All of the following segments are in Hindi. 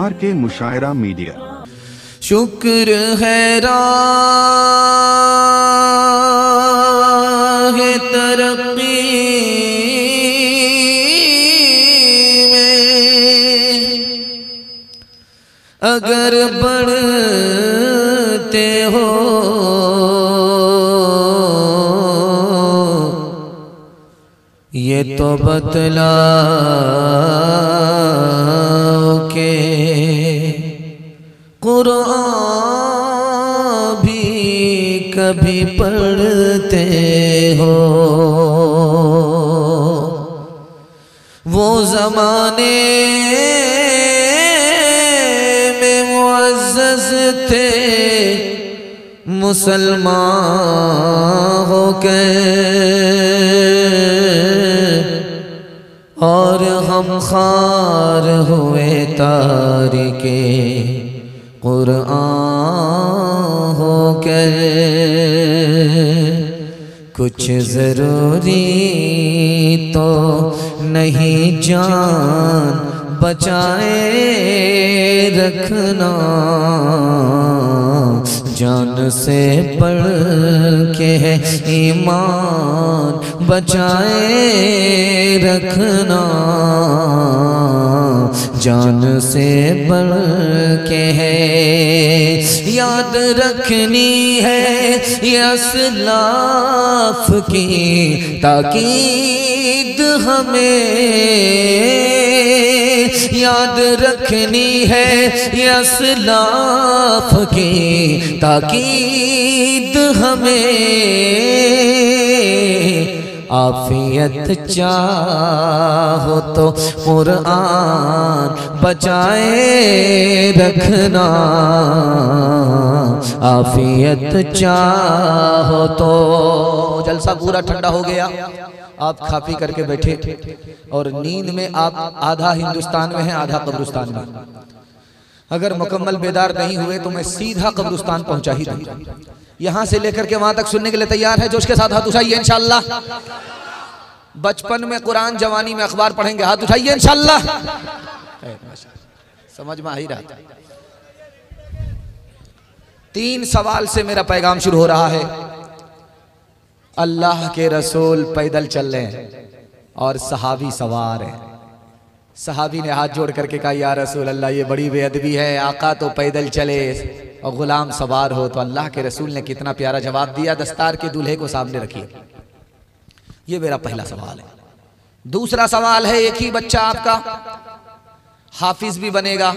RK मुशायरा media. शुक्र है राह तरक्की में अगर बढ़ते हो ये तो बतलाओ के कुरान भी कभी पढ़ते हो। वो ज़माने में मुअज़्ज़ज़ थे मुसलमान होकर और हम खार हुए तारिके कुरान होकर। कुछ ज़रूरी तो नहीं जान बचाए रखना, जान से बढ़ के है ईमान बचाए रखना, जान से बढ़ के है। याद रखनी है ये असलाफ की ताकीद हमें, याद रखनी है ये असलाफ की ताकीद हमें। आफियत चाहो तो कुरान बचाए रखना, आफियत चाहो तो। जलसा पूरा ठंडा हो गया, आप खा पी करके बैठे और नींद में आप आधा हिंदुस्तान में हैं आधा कब्रिस्तान में। अगर मुकम्मल बेदार नहीं हुए तो मैं सीधा कब्रिस्तान पहुंचा ही दूंगा। यहां से लेकर के वहां तक सुनने के लिए तैयार है? जोश के साथ हाथ उठाइए इंशाअल्लाह। बचपन में कुरान, जवानी में अखबार पढ़ेंगे, हाथ उठाइए इंशाअल्लाह। समझ में आ ही रहा था। 3 सवाल से मेरा पैगाम शुरू हो रहा है। अल्लाह के रसूल पैदल चल रहे हैं और सहाबी सवार हैं। सहाबी ने हाथ जोड़ करके कहा, या रसूल अल्लाह ये बड़ी बेअदबी है, आका तो पैदल चले और गुलाम सवार हो। तो अल्लाह के रसूल ने कितना प्यारा जवाब दिया, दस्तार के दूल्हे को सामने रखिए। ये मेरा पहला सवाल है। दूसरा सवाल है, एक ही बच्चा आपका हाफिज भी बनेगा,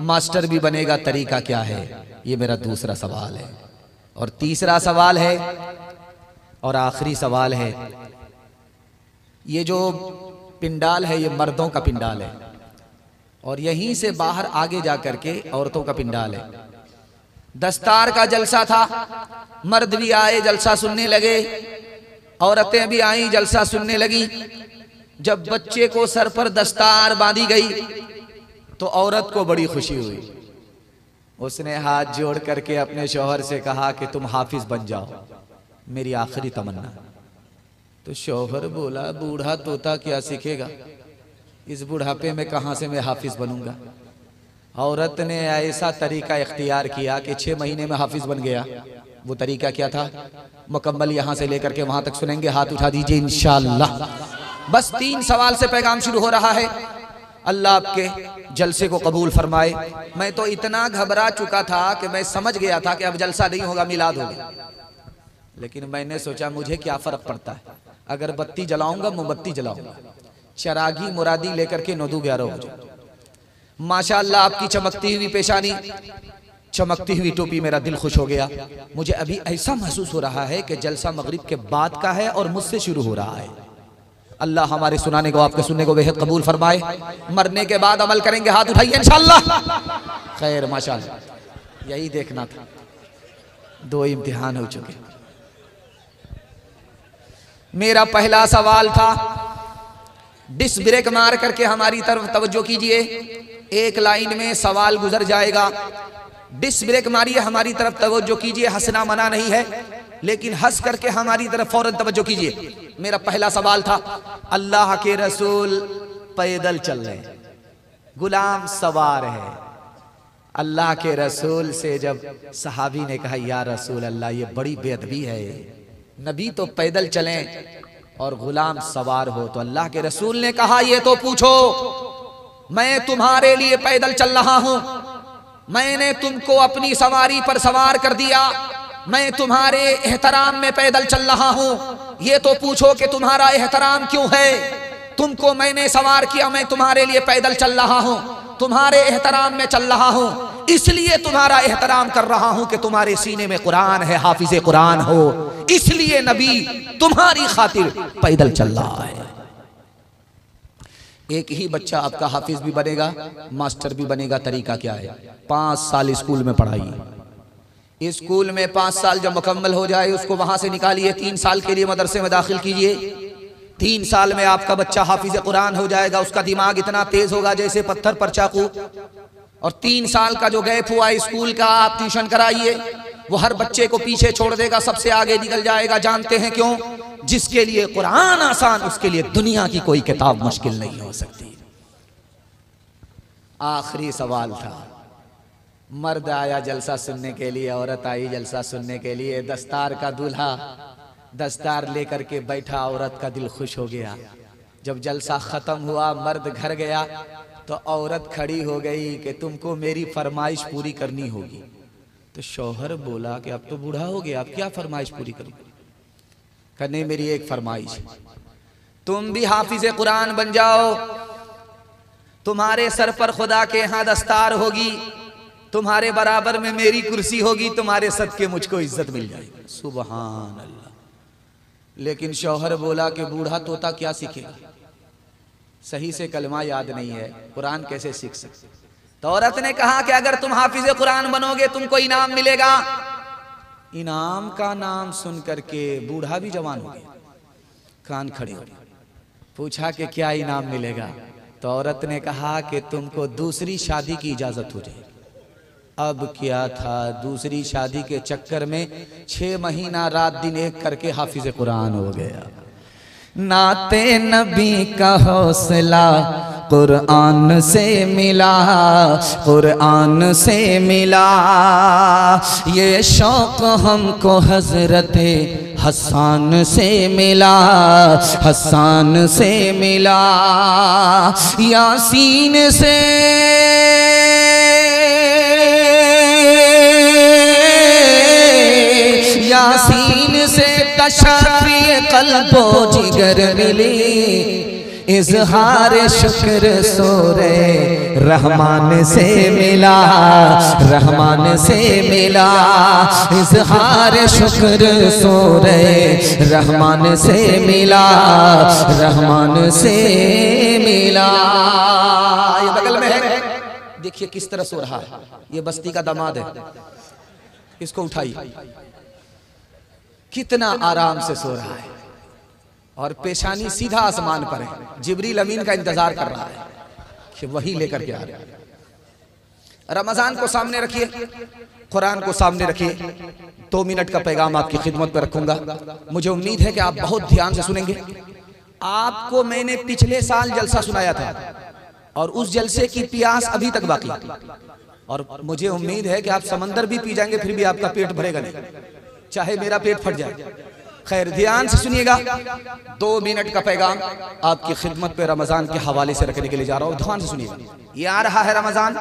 मास्टर भी बनेगा, तरीका क्या है? ये मेरा दूसरा सवाल है। और तीसरा सवाल है और आखिरी सवाल है, ये जो पिंडाल है ये मर्दों का पिंडाल है और यहीं से बाहर आगे जा करके औरतों का पिंडाल है। दस्तार का जलसा था, मर्द भी आए जलसा सुनने लगे, औरतें भी आई जलसा सुनने लगी। जब बच्चे को सर पर दस्तार बांधी गई तो औरत को बड़ी खुशी हुई। उसने हाथ जोड़ करके अपने शौहर से कहा कि तुम हाफिज बन जाओ, मेरी आखिरी तमन्ना। तो शौहर बोला, बूढ़ा तोता क्या सीखेगा, इस बुढ़ापे में कहां से मैं हाफिज बनूंगा। औरत ने ऐसा तरीका इख्तियार किया कि 6 महीने में हाफिज बन गया। वो तरीका क्या था, मुकम्मल यहां से लेकर के वहां तक सुनेंगे, हाथ उठा दीजिए इंशाअल्लाह। बस 3 सवाल से पैगाम शुरू हो रहा है। अल्लाह आपके जलसे को कबूल फरमाए। मैं तो इतना घबरा चुका था कि मैं समझ गया था कि अब जलसा नहीं होगा, मिलाद होगा। लेकिन मैंने सोचा मुझे क्या फर्क पड़ता है, अगर बत्ती जलाऊंगा मोमबत्ती जलाऊंगा, चरागी मुरादी लेकर के 9-11 हो जाए। माशाअल्लाह आपकी चमकती हुई पेशानी, चमकती हुई टोपी, मेरा दिल खुश हो गया। मुझे अभी ऐसा महसूस हो रहा है कि जलसा मगरिब के बाद का है और मुझसे शुरू हो रहा है। अल्लाह हमारे सुनाने को, आपके सुनने को बेहद कबूल फरमाए। मरने के बाद अमल करेंगे, हाथ उठाइए इंशाअल्लाह। खैर माशाअल्लाह, यही देखना था। 2 इम्तिहान हो चुके। मेरा पहला सवाल था, डिस्क ब्रेक मार करके हमारी तरफ तवज्जो कीजिए। एक लाइन में सवाल गुजर जाएगा। डिस्क ब्रेक मारिए, हमारी तरफ तवज्जो कीजिए। हंसना मना नहीं है, लेकिन हंस करके हमारी तरफ फौरन तवज्जो कीजिए। मेरा पहला सवाल था, अल्लाह के रसूल पैदल चल रहे हैं, गुलाम सवार है। अल्लाह के रसूल से जब सहाबी ने कहा या रसूल अल्लाह ये बड़ी बेअदबी है, नबी तो पैदल चलें और गुलाम सवार हो, तो अल्लाह के रसूल ने कहा ये तो पूछो, मैं तुम्हारे लिए पैदल चल रहा हूं, मैंने तुमको अपनी सवारी पर सवार कर दिया, मैं तुम्हारे एहतराम में पैदल चल रहा हूं, ये तो पूछो कि तुम्हारा एहतराम क्यों है। तुमको मैंने सवार किया, मैं तुम्हारे लिए पैदल चल रहा हूं, तुम्हारे एहतराम में चल रहा हूं, इसलिए तुम्हारा एहतराम कर रहा हूं कि तुम्हारे सीने में कुरान है, हाफिज कुरान हो, इसलिए नबी तुम्हारी खातिर पैदल चल रहा है। एक ही बच्चा आपका हाफिज भी बनेगा, मास्टर भी बनेगा। तरीका क्या है? 5 साल स्कूल में पढ़ाइए, स्कूल में 5 साल जब मुकम्मल हो जाए उसको वहां से निकालिए, 3 साल के लिए मदरसे में दाखिल कीजिए। 3 साल में आपका बच्चा हाफिज कुरान हो जाएगा, उसका दिमाग इतना तेज होगा जैसे पत्थर पर चाकू। और 3 साल का जो गैप हुआ स्कूल का, आप ट्यूशन कराइए, वो हर बच्चे को पीछे छोड़ देगा, सबसे आगे निकल जाएगा। जानते हैं क्यों? जिसके लिए कुरान आसान, उसके लिए दुनिया की कोई किताब मुश्किल नहीं हो सकती। आखिरी सवाल था, मर्द आया जलसा सुनने के लिए, औरत आई जलसा सुनने के लिए, दस्तार का दूल्हा दस्तार लेकर के बैठा, औरत का दिल खुश हो गया। जब जलसा खत्म हुआ, मर्द घर गया तो औरत खड़ी हो गई कि तुमको मेरी फरमाइश पूरी करनी होगी। तो शौहर बोला कि अब तो बूढ़ा हो गया, अब क्या फरमाइश पूरी करोगे? कहने मेरी एक फरमाइश, तुम भी हाफिज कुरान बन जाओ, तुम्हारे सर पर खुदा के यहाँ दस्तार होगी, तुम्हारे बराबर में मेरी कुर्सी होगी, तुम्हारे सदके मुझको इज्जत मिल जाएगी। सुबहान अल्लाह। लेकिन शौहर बोला कि बूढ़ा तोता क्या सीखेगा, सही से कलमा याद नहीं है, कुरान कैसे सीख सकते? तो औरत ने कहा कि अगर तुम हाफिज कुरान बनोगे तुमको इनाम मिलेगा। इनाम का नाम सुन करके बूढ़ा भी जवान हो गया, कान खड़े हो गए। पूछा कि क्या इनाम मिलेगा? तो औरत ने कहा कि तुमको दूसरी शादी की इजाजत हो जाएगी। अब क्या था, दूसरी शादी के चक्कर में 6 महीना रात दिन एक करके हाफिज कुरान हो गया। नाते नबी का हौसला कुरान से मिला, कुरान से मिला, ये शौक हमको हजरते हसन से मिला, हसन से मिला, यासीन से यासीन से कशाफी कल्बो जिगर मिली, इजहार शुक्र सोरे रहमान से मिला, रहमान से मिला, इजहार शुक्र सोरे रहमान से मिला, रहमान से मिला। ये बगल में है, देखिए किस तरह सो रहा है, ये बस्ती का दामाद है, इसको उठाइए, कितना आराम से सो रहा है और पेशानी सीधा आसमान पर है। जिब्रील अमीन का इंतजार कर रहा है कि वही लेकर के आ रहा है। रमजान को सामने रखिए, कुरान को सामने रखिए। 2 मिनट का पैगाम आपकी खिदमत पर रखूंगा, मुझे उम्मीद है कि आप बहुत ध्यान से सुनेंगे। आपको मैंने पिछले साल जलसा सुनाया था और उस जलसे की प्यास अभी तक बाकी, और मुझे उम्मीद है कि आप समंदर भी पी जाएंगे फिर भी आपका पेट भरेगा नहीं, चाहे मेरा पेट फट जाए। खैर ध्यान से सुनिएगा, 2 मिनट का पैगाम आपकी खिदमत पे रमजान के हवाले से रखने के लिए जा रहा हूं, ध्यान से सुनिएगा। ये आ रहा है रमजान,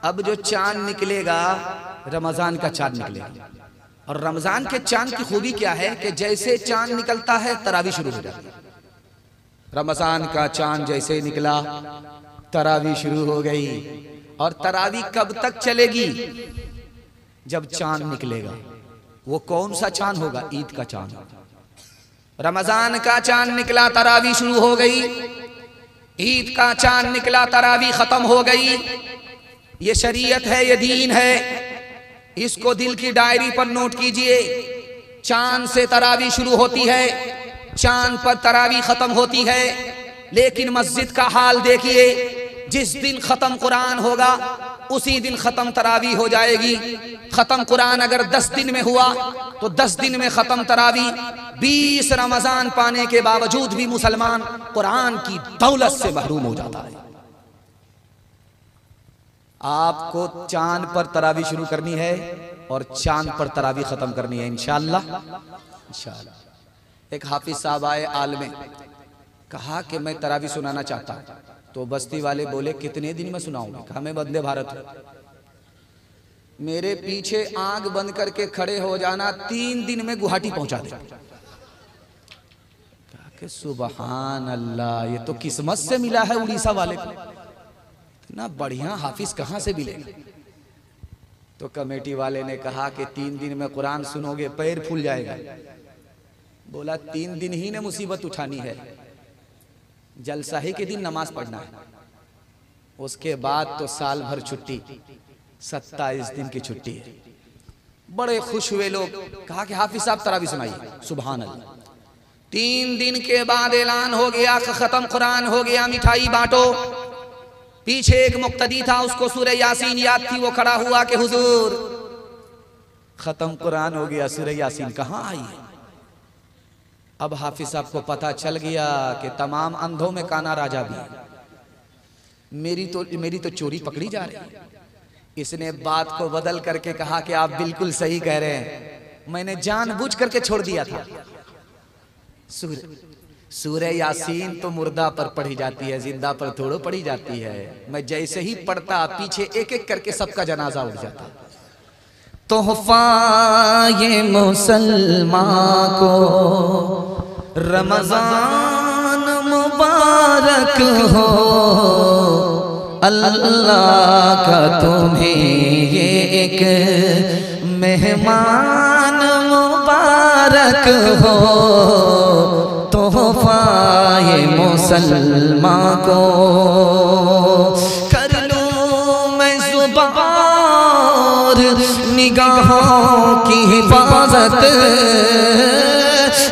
अब जो चांद निकलेगा रमजान का चांद निकलेगा। और रमजान के चांद की खूबी क्या है कि जैसे चांद निकलता है तरावी शुरू हो जाती है। रमजान का चांद जैसे निकला तरावी शुरू हो गई। और तरावी कब तक चलेगी? जब चांद निकलेगा। वो कौन सा चांद होगा? ईद का चांद। रमजान का चांद निकला तरावी शुरू हो गई, ईद का चांद निकला तरावी खत्म हो गई। ये शरीयत है, ये दीन है, इसको दिल की डायरी पर नोट कीजिए। चांद से तरावी शुरू होती है, चांद पर तरावी खत्म होती है। लेकिन मस्जिद का हाल देखिए, जिस दिन खत्म कुरान होगा उसी दिन खत्म तरावी हो जाएगी। खत्म कुरान अगर 10 दिन में हुआ तो 10 दिन में खत्म तरावी। 20 रमजान पाने के बावजूद भी मुसलमान कुरान की दौलत से महरूम हो जाता है। आपको चांद पर तरावी शुरू करनी है और चांद पर तरावी खत्म करनी है इंशाअल्लाह। एक हाफिज साहब आए आलमे, कहा कि मैं तरावी सुनाना चाहता हूं। तो बस्ती वाले बोले कितने दिन में सुनाऊंगा? कहा मैं वंदे भारत हूं, मेरे पीछे आंख बंद करके खड़े हो जाना, 3 दिन में गुवाहाटी पहुंचा दे। कहा कि सुबहान अल्लाह, ये तो किस्मत से मिला है उड़ीसा वाले को, इतना बढ़िया हाफिज कहां से मिलेगा? तो कमेटी वाले ने कहा कि 3 दिन में कुरान सुनोगे पैर फूल जाएगा। बोला 3 दिन ही ने मुसीबत उठानी है, जलसा ही के दिन नमाज पढ़ना है, उसके बाद तो साल भर छुट्टी, 27 दिन की छुट्टी है। बड़े खुश हुए लोग, कहा कि हाफिज साहब तरावी सुनाइए। सुभान अल्लाह। 3 दिन के बाद ऐलान हो गया, खत्म कुरान हो गया, मिठाई बांटो। पीछे एक मुक्तदी था, उसको सूरह यासीन याद थी, वो खड़ा हुआ कि हुजूर खत्म कुरान हो गया, सूरह यासीन कहाँ आई है? अब हाफिज साहब को पता चल गया कि तमाम अंधों में काना राजा भी है, मेरी तो चोरी पकड़ी जा रही है। इसने बात को बदल करके कहा कि आप बिल्कुल सही कह रहे हैं, मैंने जानबूझ करके छोड़ दिया था। सूरह यासीन तो मुर्दा पर पढ़ी जाती है, जिंदा पर थोड़ो पढ़ी जाती है। मैं जैसे ही पढ़ता पीछे एक एक करके सबका जनाजा उठ जाता। तोहफा ये मुसलमान को रमजान मुबारक हो, अल्लाह का तुम्हें ये एक मेहमान मुबारक हो। तोहफा ये मुसलमान को कर लूं मैं ज़ुबान निगाहों की हिफाजत,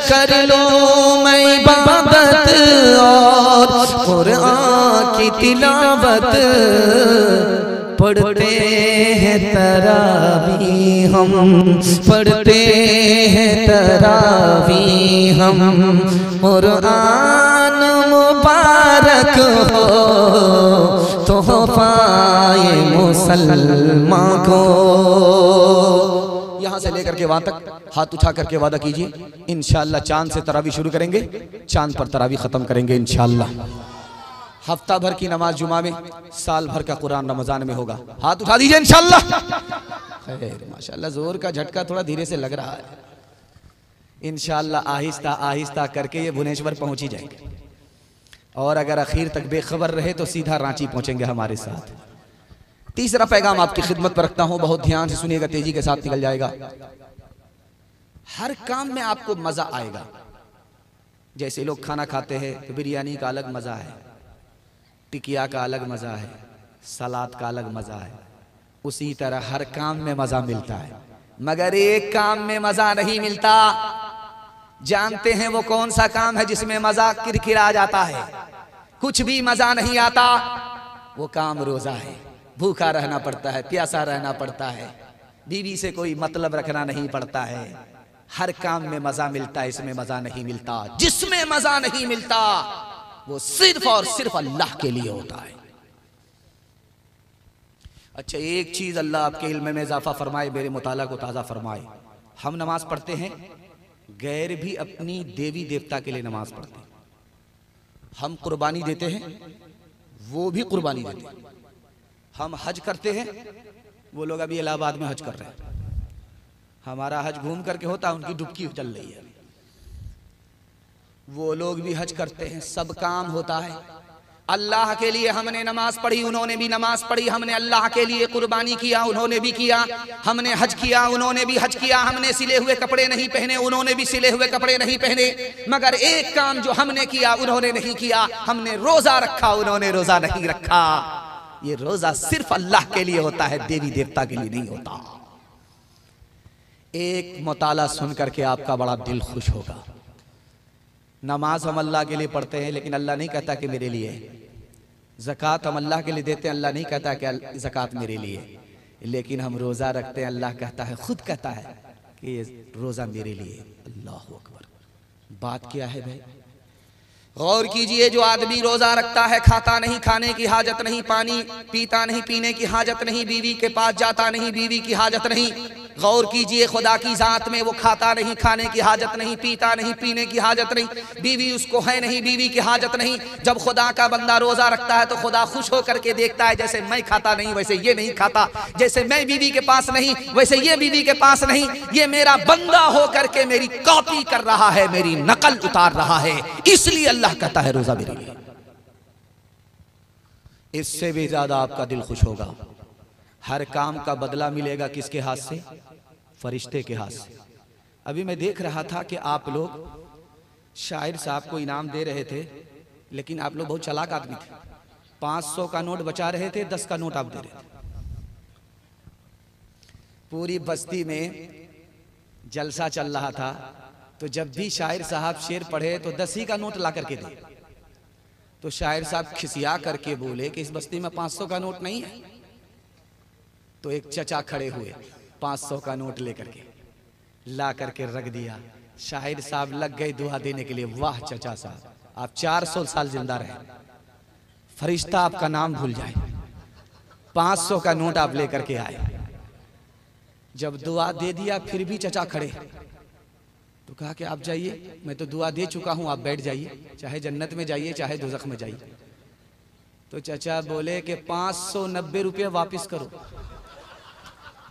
कर लो मैं इबादत और कुरान की तिलावत। पढ़ते हैं तरावी हम, पढ़ते हैं तरावी हम, कुरान मुबारक हो। तोहफा ये मुसलमान को। यहाँ से लेकर के वहां तक हाथ उठा करके वादा कीजिए, इंशाअल्लाह चांद से तरावी शुरू करेंगे, चांद पर तरावी खत्म करेंगे इंशाअल्लाह। हफ्ता भर की नमाज जुमा में, साल भर का कुरान रमजान में होगा। हाथ उठा दीजिए इंशाअल्लाह। खैर माशाअल्लाह, जोर का झटका थोड़ा धीरे से लग रहा है। इंशाअल्लाह आहिस्ता आहिस्ता करके ये भुवनेश्वर पहुंच ही जाएंगे, और अगर आखिर तक बेखबर रहे तो सीधा रांची पहुंचेंगे हमारे साथ। तीसरा पैगाम आपकी खिदमत पर रखता हूं, बहुत ध्यान से सुनिएगा, तेजी के साथ निकल जाएगा। हर काम में आपको मजा आएगा। जैसे लोग खाना खाते हैं तो बिरयानी का अलग मजा है, टिकिया का अलग मजा है, सलाद का अलग मजा है, उसी तरह हर काम में मजा मिलता है, मगर एक काम में मजा नहीं मिलता। जानते हैं वो कौन सा काम है जिसमें मजा किरकिरा जाता है, कुछ भी मजा नहीं आता? वो काम रोजा है। भूखा रहना पड़ता है, प्यासा रहना पड़ता है, बीवी से कोई मतलब रखना नहीं पड़ता है। हर काम में मजा मिलता है, इसमें मजा नहीं मिलता। जिसमें मजा नहीं मिलता वो सिर्फ और सिर्फ अल्लाह के लिए होता है। अच्छा, एक चीज अल्लाह आपके इल्म में इजाफा फरमाए, मेरे मुताला को ताज़ा फरमाए। हम नमाज पढ़ते हैं, गैर भी अपनी देवी देवता के लिए नमाज पढ़ते हैं। हम कुर्बानी देते हैं, वो भी कुर्बानी देते हैं। हम हज करते हैं, वो लोग अभी इलाहाबाद में हज कर रहे हैं, हमारा हज घूम करके होता है, उनकी डुबकी चल रही है। वो लोग भी हज करते हैं, सब काम होता है अल्लाह के लिए। हमने नमाज पढ़ी, उन्होंने भी नमाज पढ़ी। हमने अल्लाह के लिए कुर्बानी किया, उन्होंने भी किया। हमने हज किया, उन्होंने भी हज किया। हमने सिले हुए कपड़े नहीं पहने, उन्होंने भी सिले हुए कपड़े नहीं पहने। मगर एक काम जो हमने किया उन्होंने नहीं किया, हमने रोजा रखा, उन्होंने रोजा नहीं रखा। ये रोजा सिर्फ अल्लाह के लिए होता है, देवी देवता के लिए नहीं होता। एक मुताला सुन करके आपका बड़ा दिल खुश होगा। नमाज हम अल्लाह के लिए पढ़ते हैं, लेकिन अल्लाह नहीं कहता कि मेरे लिए। ज़कात हम अल्लाह के लिए देते हैं, अल्लाह नहीं कहता कि ज़कात मेरे लिए, लेकिन हम रोज़ा रखते हैं, अल्लाह कहता है, खुद कहता है कि ये रोज़ा मेरे लिए। अल्लाह अकबर। बात क्या है भाई? गौर कीजिए, जो आदमी रोजा रखता है, खाता नहीं, खाने की हाजत नहीं, पानी पीता नहीं, पीने की हाजत नहीं, बीवी के पास जाता नहीं, बीवी की हाजत नहीं। गौर कीजिए, खुदा की जात में वो खाता नहीं, खाने की हाजत नहीं, पीता नहीं, पीने की हाजत नहीं, बीवी उसको है नहीं, बीवी की हाजत नहीं। जब खुदा का बंदा रोजा रखता है तो खुदा खुश होकर के देखता है, जैसे मैं खाता नहीं वैसे ये नहीं खाता, जैसे मैं बीवी के पास नहीं वैसे ये बीवी के पास नहीं। ये मेरा बंदा होकर के मेरी कॉपी कर रहा है, मेरी नकल उतार रहा है, इसलिए अल्लाह कहता है रोजा मेरे लिए। इससे भी ज्यादा आपका दिल खुश होगा। हर काम का बदला मिलेगा किसके हाथ से? फरिश्ते के हाथ से। अभी मैं देख रहा था कि आप लोग शायर साहब को इनाम दे रहे थे, लेकिन आप लोग बहुत चालाक आदमी थे। 500 का नोट बचा रहे थे, 10 का नोट आप दे रहे थे। पूरी बस्ती में जलसा चल रहा था, तो जब भी शायर साहब शेर पढ़े तो 10 ही का नोट ला करके दे। तो शायर साहब खिसिया करके बोले कि इस बस्ती में 500 का नोट नहीं है। तो एक चचा खड़े हुए, 500 का नोट लेकर के ला करके रख दिया। शाहिर साहब लग गए दुआ देने के लिए, वाह चचा साहब आप 400 साल जिंदा रहे, फरिश्ता आपका नाम भूल जाए, 500 का नोट आप लेकर के आए। जब दुआ दे दिया फिर भी चचा खड़े, तो कहा कि आप जाइए, मैं तो दुआ दे चुका हूं, आप बैठ जाइए, चाहे जन्नत में जाइए चाहे दोज़ख में जाइए। तो चचा बोले कि 590 रुपये वापिस करो।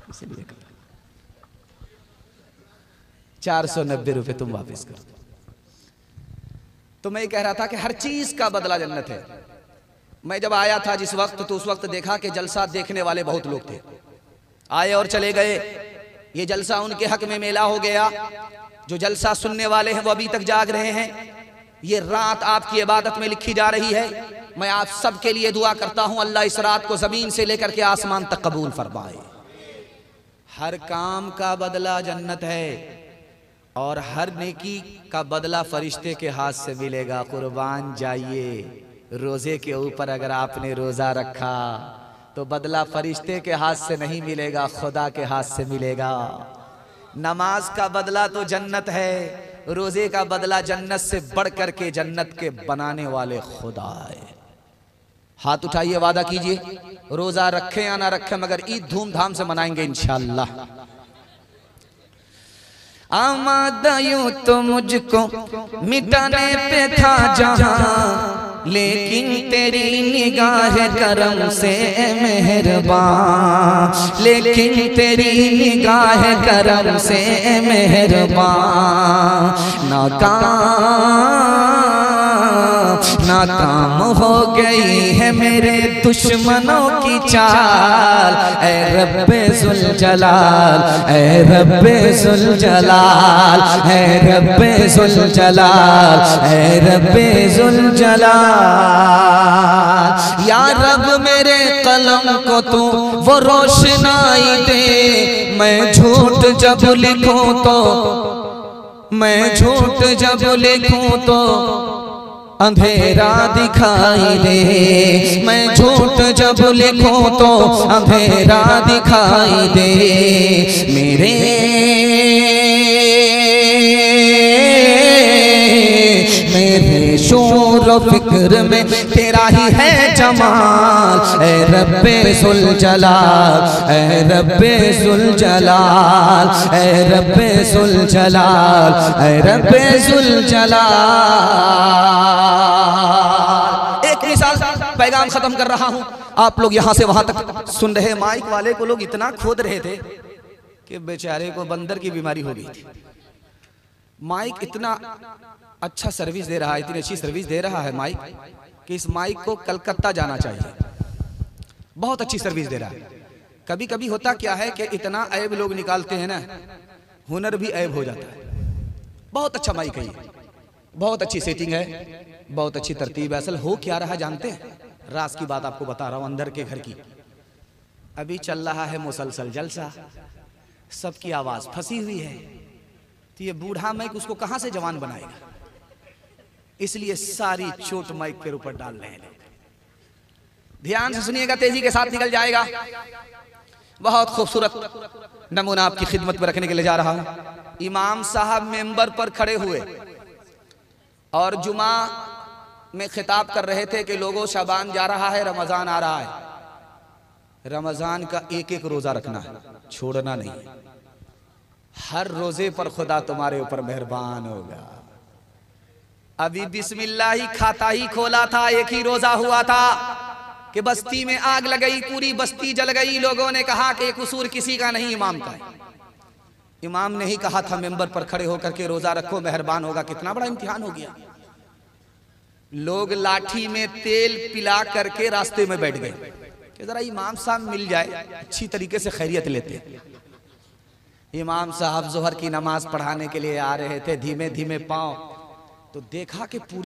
इसलिए 490 रुपये तुम वापस करो। तो मैं कह रहा था कि हर चीज का बदला जन्नत है। मैं जब आया था जिस वक्त, तो उस वक्त देखा कि जलसा देखने वाले बहुत लोग थे, आए और चले गए। ये जलसा उनके हक में मेला हो गया। जो जलसा सुनने वाले हैं वो अभी तक जाग रहे हैं। ये रात आपकी इबादत में लिखी जा रही है। मैं आप सबके लिए दुआ करता हूं, अल्लाह इस रात को जमीन से लेकर के आसमान तक कबूल फरमाए। हर काम का बदला जन्नत है और हर नेकी का बदला फरिश्ते के हाथ से मिलेगा। कुर्बान जाइए, रोजे के ऊपर अगर आपने रोजा रखा तो बदला फरिश्ते के हाथ से नहीं मिलेगा, खुदा के हाथ से मिलेगा। नमाज का बदला तो जन्नत है, रोजे का बदला जन्नत से बढ़ करके जन्नत के बनाने वाले खुदा है। हाथ उठाइए, वादा कीजिए, रोजा रखें या ना रखें मगर ईद धूमधाम से मनाएंगे इंशाअल्लाह। आमादा यूं तो मुझको मिटाने पे था जहां, लेकिन तेरी निगाह करम से मेहरबान, लेकिन तेरी निगाह करम से मेहरबान। नाकाम हो गई है मेरे दुश्मनों की चाल, ऐ रब्बे जुल जलाल, ऐ रब्बे जुल जलाल, ऐ रब्बे जुल जलाल, ऐ रब्बे जुल जलाल। या रब मेरे कलम को तू वो रोशनाई दे, मैं झूठ जब लिखूं तो, मैं झूठ जब लिखूं तो अंधेरा दिखाई दे, मैं झूठ जब लिखूं तो अंधेरा दिखाई दे। मेरे शोर और फिक्र में तेरा ही है जमाल, ऐ रब्बे जुल जलाल, ऐ रब्बे जुल जलाल, ऐ रब्बे जुल जलाल, ऐ रब्बे जुल जलाल। एक मिसाल पैगाम खत्म कर रहा हूं, आप लोग यहां से वहां तक सुन रहे। माइक वाले को लोग इतना खोद रहे थे कि बेचारे को बंदर की बीमारी हो गई थी। माइक इतना अच्छा सर्विस दे रहा है, इतनी अच्छी सर्विस दे रहा है माइक कि इस माइक को कलकत्ता जाना चाहिए। बहुत अच्छी सर्विस दे रहा है। कभी कभी होता क्या है कि इतना ऐब लोग निकालते हैं ना, हुनर भी ऐब हो जाता है। बहुत अच्छा माइक है, बहुत अच्छी सेटिंग है, बहुत अच्छी तरतीब है। असल हो क्या रहा जानते हैं? राज की बात आपको बता रहा हूं, अंदर के घर की। अभी चल रहा है मुसलसल जलसा, सबकी आवाज फंसी हुई है, तो ये बूढ़ा माइक उसको कहां से जवान बनाएगा? इसलिए सारी चोट माइक के ऊपर डाल रहे हैं। ध्यान से सुनिएगा, तेजी के साथ निकल जाएगा। बहुत खूबसूरत नमूना आपकी खिदमत में रखने के लिए जा रहा हूं। इमाम साहब मेंबर पर खड़े हुए और जुमा में खिताब कर रहे थे कि लोगों, शाबान जा रहा है, रमजान आ रहा है। रमजान का एक एक रोजा रखना है, छोड़ना नहीं। हर रोजे पर खुदा तुम्हारे ऊपर मेहरबान होगा। अभी बिस्मिल्लाह ही खाता ही खोला था, एक ही रोजा हुआ था कि बस्ती में आग लग गई, पूरी बस्ती जल गई। लोगों ने कहा कि कसूर किसी का नहीं, इमाम का है। इमाम ने ही कहा था मेंबर पर खड़े होकर के रोजा रखो, मेहरबान होगा। कितना बड़ा इम्तिहान हो गया। लोग लाठी में तेल पिला करके रास्ते में बैठ गए कि जरा इमाम साहब मिल जाए, अच्छी तरीके से खैरियत लेते। इमाम साहब जोहर की नमाज पढ़ाने के लिए आ रहे थे, धीमे धीमे पांव, तो देखा कि पूरी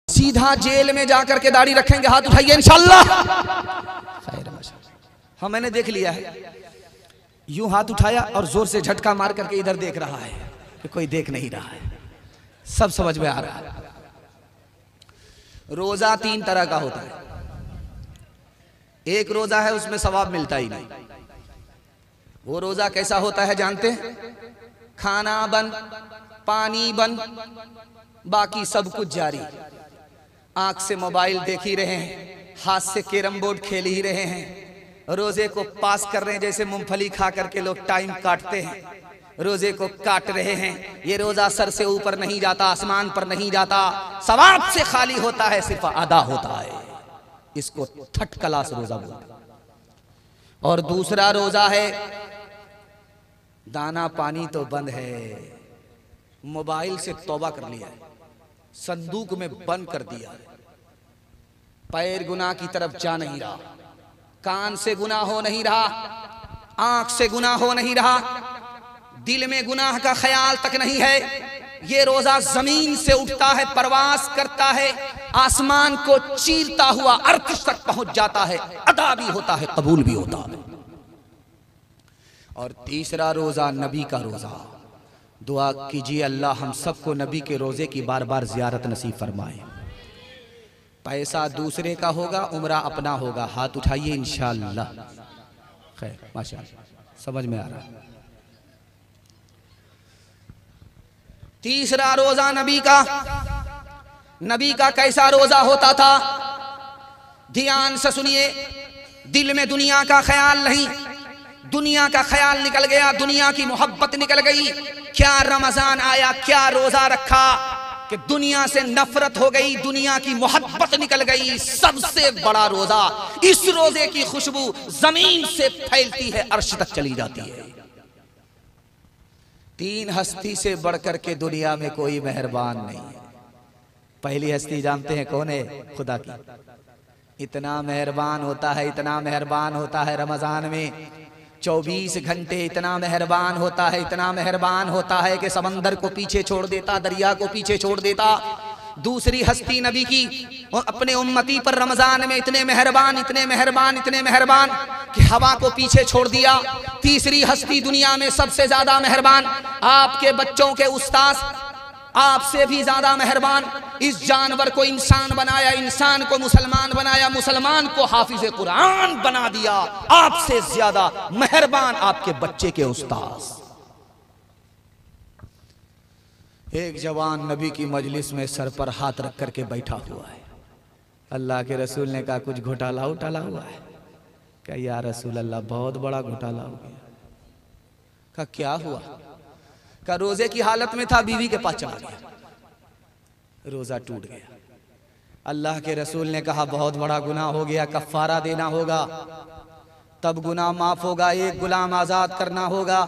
सीधा जेल में जाकर के दाढ़ी रखेंगे। हाथ उठाइए इंशाल्लाह। हाँ, मैंने देख लिया है। यूं हाथ उठाया और जोर से झटका मार करके इधर देख रहा है कि कोई देख नहीं रहा है। सब समझ में आ रहा है। रोजा 3 तरह का होता है। एक रोजा है उसमें सवाब मिलता ही नहीं। वो रोजा कैसा होता है जानते हैं? खाना बंद, पानी बंद, बाकी सब कुछ जारी। आंख से मोबाइल देख ही रहे हैं, हाथ से कैरम बोर्ड खेल ही रहे हैं, रोजे को पास कर रहे हैं। जैसे मूंगफली खा करके लोग टाइम काटते हैं, रोजे को काट रहे हैं। ये रोजा सर से ऊपर नहीं जाता, आसमान पर नहीं जाता, सवाब से खाली होता है, सिर्फ आधा होता है। इसको थर्ड क्लास रोजा बोलते हैं। और दूसरा रोजा है, दाना पानी तो बंद है, मोबाइल से तौबा कर लिया है, संदूक में बंद कर दिया है, पैर गुनाह की तरफ जा नहीं रहा, कान से गुनाह हो नहीं रहा, आंख से गुनाह हो नहीं रहा, दिल में गुनाह का ख्याल तक नहीं है। ये रोजा जमीन से उठता है, परवास करता है, आसमान को चीरता हुआ अर्श तक पहुंच जाता है, अदा भी होता है, कबूल भी होता है। और तीसरा रोजा नबी का रोजा। दुआ कीजिए अल्लाह हम सबको नबी के रोजे की बार बार जियारत नसीब फरमाए। पैसा दूसरे का होगा, उम्रा अपना होगा। हाथ उठाइए इंशाअल्लाह। खैर माशाअल्लाह, समझ में आ रहा है। तीसरा रोजा नबी का। नबी का कैसा रोजा होता था? ध्यान से सुनिए। दिल में दुनिया का ख्याल नहीं, दुनिया का ख्याल निकल गया, दुनिया की मोहब्बत निकल गई। क्या रमजान आया, क्या रोजा रखा कि दुनिया से नफरत हो गई, दुनिया की मोहब्बत निकल गई। सबसे बड़ा रोजा, इस रोजे की खुशबू जमीन से फैलती है, अर्श तक चली जाती है। तीन हस्ती से बढ़कर के दुनिया में कोई मेहरबान नहीं है। पहली हस्ती जानते हैं कौन है? खुदा की। इतना मेहरबान होता है, इतना मेहरबान होता है रमजान में 24 घंटे, इतना मेहरबान होता है, इतना मेहरबान होता है कि समंदर को पीछे छोड़ देता, दरिया को पीछे छोड़ देता। दूसरी हस्ती नबी की, अपने उम्मती पर रमजान में इतने मेहरबान, इतने मेहरबान, इतने मेहरबान कि हवा को पीछे छोड़ दिया। तीसरी हस्ती दुनिया में सबसे ज्यादा मेहरबान, आपके बच्चों के उस्ताद, आपसे भी ज्यादा मेहरबान। इस जानवर को इंसान बनाया, इंसान को मुसलमान बनाया, मुसलमान को हाफिज कुरान बना दिया। आपसे ज्यादा मेहरबान आपके बच्चे के उस्ताद। एक जवान नबी की मजलिस में सर पर हाथ रख करके बैठा हुआ है। अल्लाह के रसूल ने कहा कुछ घोटाला उठाला हुआ है? क्या या रसूल अल्लाह बहुत बड़ा घोटाला हो गया। कहा क्या हुआ? का रोजे की हालत में था, बीवी के पास चला गया, रोजा टूट गया। अल्लाह के रसूल ने कहा बहुत बड़ा गुनाह हो गया, कफ्फारा देना होगा, तब गुनाह माफ होगा, एक गुलाम आजाद करना होगा।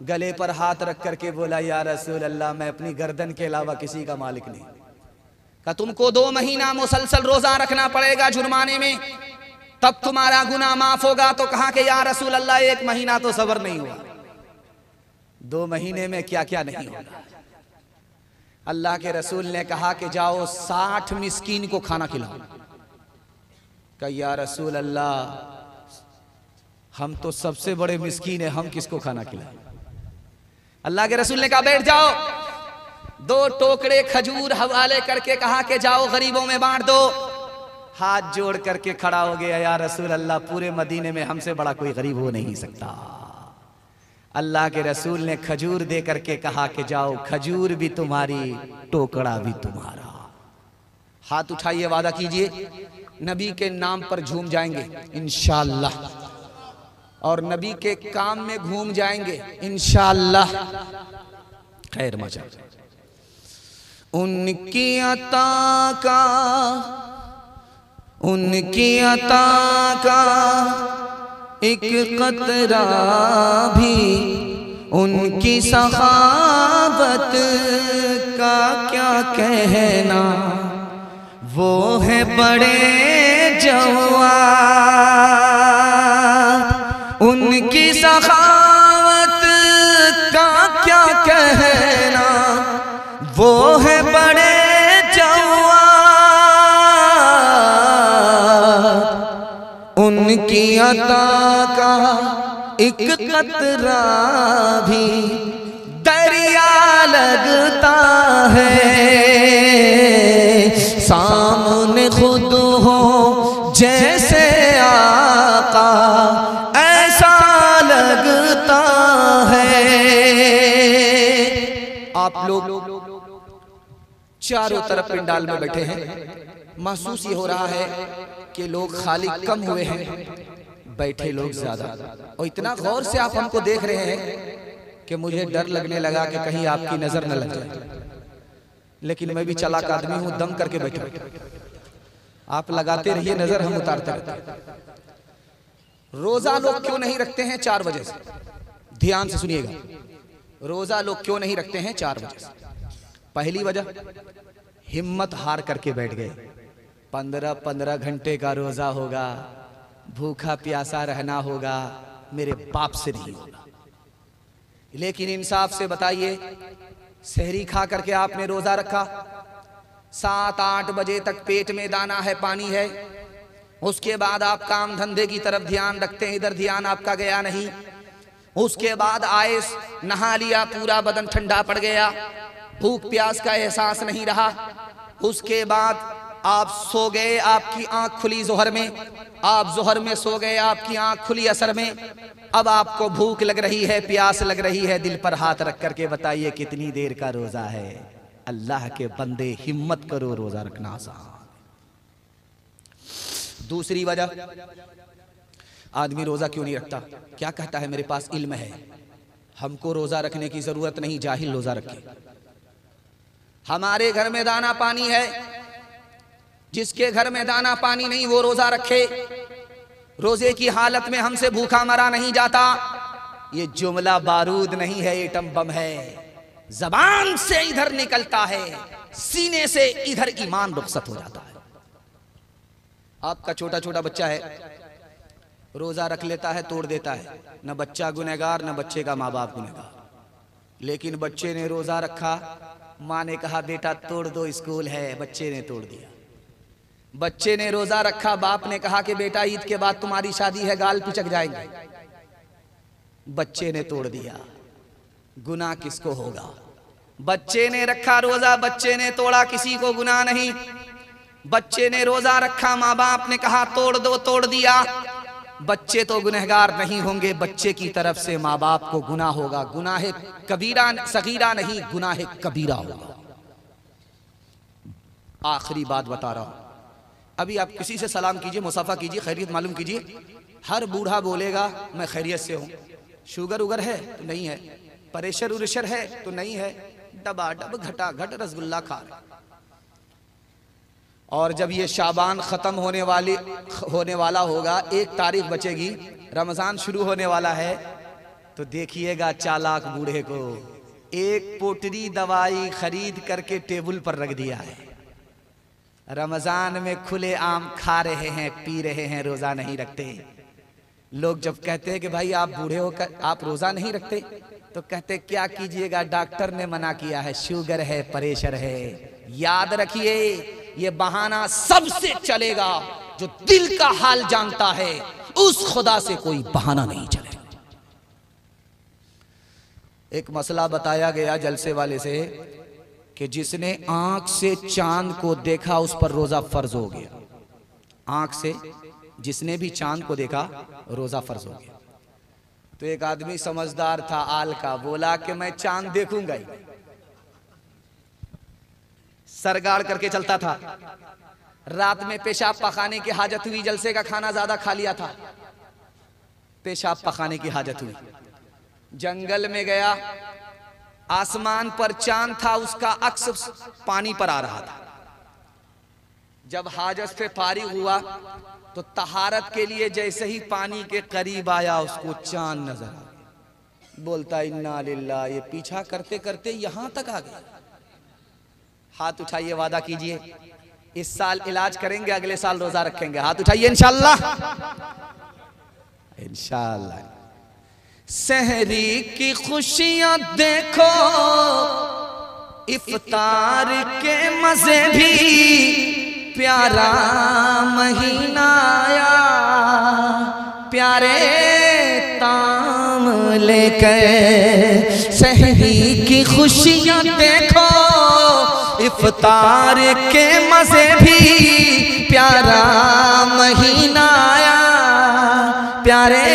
गले पर हाथ रख करके बोला या रसूल अल्लाह मैं अपनी गर्दन के अलावा किसी का मालिक नहीं। कहा तुमको 2 महीना मुसलसल रोजा रखना पड़ेगा जुर्माने में, तब तुम्हारा गुनाह माफ होगा। तो कहा कि या रसूल अल्लाह 1 महीना तो सब्र नहीं हुआ, 2 महीने में क्या क्या नहीं होगा। अल्लाह के रसूल ने कहा कि जाओ 60 मिस्कीन को खाना खिलाओ। कहा या रसूल अल्लाह हम तो सबसे बड़े मिस्कीन है, हम किसको खाना खिलाएं? अल्लाह के रसूल ने कहा बैठ जाओ। 2 टोकरे खजूर हवाले करके कहा कि जाओ गरीबों में बांट दो। हाथ जोड़ करके खड़ा हो गया, या रसूल अल्लाह पूरे मदीने में हमसे बड़ा कोई गरीब हो नहीं सकता। अल्लाह के रसूल ने खजूर दे करके कहा कि जाओ खजूर भी तुम्हारी, टोकरा भी तुम्हारा। हाथ उठाइए, वादा कीजिए नबी के नाम पर झूम जाएंगे इंशाअल्लाह, और नबी के काम में घूम जाएंगे इंशाअल्लाह। खैर मचा। उनकी अता का, उनकी अता का एक कतरा भी, उनकी सखावत का क्या कहना, वो है बड़े जवान। उनकी सखावत का क्या कहना, वो है बड़े जवान। उनकी अता का एक कतरा भी दरिया लगता है, सामने खुद हो जैसे आका ऐसा लगता है। आप लोग चारों तरफ पंडाल में बैठे हैं, महसूस ये हो रहा है कि लोग खाली कम हुए हैं, बैठे लोग ज्यादा। और इतना गौर से आप हमको देख रहे हैं कि मुझे डर लगने लगा कि कहीं आपकी नजर न लग जाए। लेकिन मैं भी चालाक आदमी हूं, दम करके बैठा। आप लगाते रहिए नजर, हम उतारते रहते। रोजा लोग क्यों नहीं रखते हैं? 4 वजह से। ध्यान से सुनिएगा, रोजा लोग क्यों नहीं रखते हैं? 4 वजह से। पहली वजह, हिम्मत हार करके बैठ गए। 15-15 घंटे का रोजा होगा, भूखा प्यासा रहना होगा, मेरे बाप से नहीं होगा। लेकिन इंसाफ से बताइए, सहरी खा करके आपने रोजा रखा, 7-8 बजे तक पेट में दाना है, पानी है, उसके बाद आप काम धंधे की तरफ ध्यान रखते हैं, इधर ध्यान आपका गया नहीं। उसके बाद आए, नहा लिया, पूरा बदन ठंडा पड़ गया, भूख प्यास का एहसास नहीं रहा। उसके बाद आप सो गए, आपकी आंख खुली जोहर में, आप जोहर में सो गए, आपकी आंख खुली असर में। अब आपको भूख लग रही है, प्यास लग रही है, दिल पर हाथ रख करके बताइए कितनी देर का रोजा है। अल्लाह के बंदे हिम्मत करो, रोजा रखना आसान। दूसरी वजह, आदमी रोजा क्यों नहीं रखता? क्या कहता है मेरे पास इल्म है, हमको रोजा रखने की जरूरत नहीं, जाहिल रोजा रखे। हमारे घर में दाना पानी है, जिसके घर में दाना पानी नहीं वो रोजा रखे। रोजे की हालत में हमसे भूखा मरा नहीं जाता। ये जुमला बारूद नहीं है, एटम बम है। जबान से इधर निकलता है, सीने से इधर ईमान रुखसत हो जाता है। आपका छोटा छोटा बच्चा है, रोजा रख लेता है, तोड़ देता है, न बच्चा गुनहगार न बच्चे का माँ बाप गुनहगार। लेकिन बच्चे ने रोजा रखा, माँ ने कहा बेटा तोड़ दो, स्कूल है, बच्चे ने तोड़ दिया। बच्चे ने रोजा रखा, बाप ने कहा कि बेटा ईद के बाद तुम्हारी शादी है, गाल पिचक जाएंगे, बच्चे ने तोड़ दिया। गुनाह किसको होगा? बच्चे ने रखा रोजा, बच्चे ने तोड़ा, किसी को गुनाह नहीं। बच्चे ने रोजा रखा, माँ बाप ने कहा तोड़ दो, तोड़ दिया। बच्चे तो गुनहगार नहीं होंगे, बच्चे की तरफ से माँ बाप को गुनाह होगा। गुनाह कबीरा सगीरा नहीं, गुनाह कबीरा होगा। आखिरी बात बता रहा हूं, अभी आप किसी से सलाम कीजिए, मुसाफा कीजिए, खैरियत मालूम कीजिए। हर बूढ़ा बोलेगा मैं खैरियत से हूं। शुगर उगर है तो नहीं है, प्रेशर उरेशर है तो नहीं है, डबा डब घटा घट रसगुल्ला खा रहे। और जब ये शाबान खत्म होने वाला होगा, 1 तारीख बचेगी, रमजान शुरू होने वाला है, तो देखिएगा चालाक बूढ़े को एक पोटरी दवाई खरीद करके टेबल पर रख दिया है। रमजान में खुले आम खा रहे हैं, पी रहे हैं, रोजा नहीं रखते। लोग जब कहते हैं कि भाई आप बूढ़े होकर आप रोजा नहीं रखते, तो कहते क्या कीजिएगा, डॉक्टर ने मना किया है, शुगर है, प्रेशर है। याद रखिए ये बहाना सबसे चलेगा, जो दिल का हाल जानता है उस खुदा से कोई बहाना नहीं चलेगा। एक मसला बताया गया जलसे वाले से कि जिसने आंख से चांद को देखा उस पर रोजा फर्ज हो गया। आंख से जिसने भी चांद को देखा रोजा फर्ज हो गया। तो एक आदमी समझदार था, आल का, बोला कि मैं चांद देखूंगा ही। सरगाड़ करके चलता था। रात में पेशाब पखाने की हाजत हुई, जलसे का खाना ज्यादा खा लिया था, पेशाब पखाने की हाजत हुई। जंगल में गया, आसमान पर चांद था, उसका अक्स पानी पर आ रहा था। जब हाजत से फारिग हुआ तो तहारत के लिए जैसे ही पानी के करीब आया उसको चांद नजर आ गया। बोलता इन्ना लिल्लाह, ये पीछा करते करते यहां तक आ गया। हाथ उठाइए, वादा कीजिए इस साल इलाज करेंगे, अगले साल रोजा रखेंगे। हाथ उठाइए, इंशाल्लाह इंशाल्लाह। सहरी की खुशियां देखो, इफ्तार के मजे भी, प्यारा महीना आया, प्यारे ताम लेकर। सहरी की खुशियां देखो, इफ्तार के मजे भी, प्यारा महीना आया, प्यारे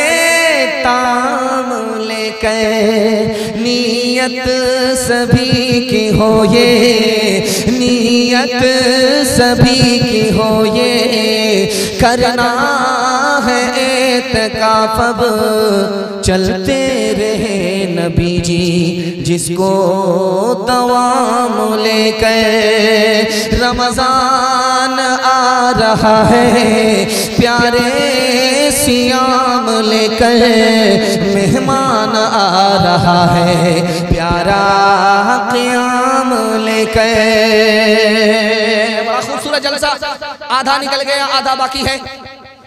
ताम लेकर। नीयत सभी की हो ये, नीयत सभी की हो ये, करना है एतकाफ अब चलते रहे नबी जी, जिसको तवाम लेकर। रमजान आ रहा है, प्यारे सियाम लेकर, मेहमान आ रहा है, प्यारा क़ियाम लेकर। बड़ा खूबसूरत जलसा, आधा निकल गया, आधा बाकी है।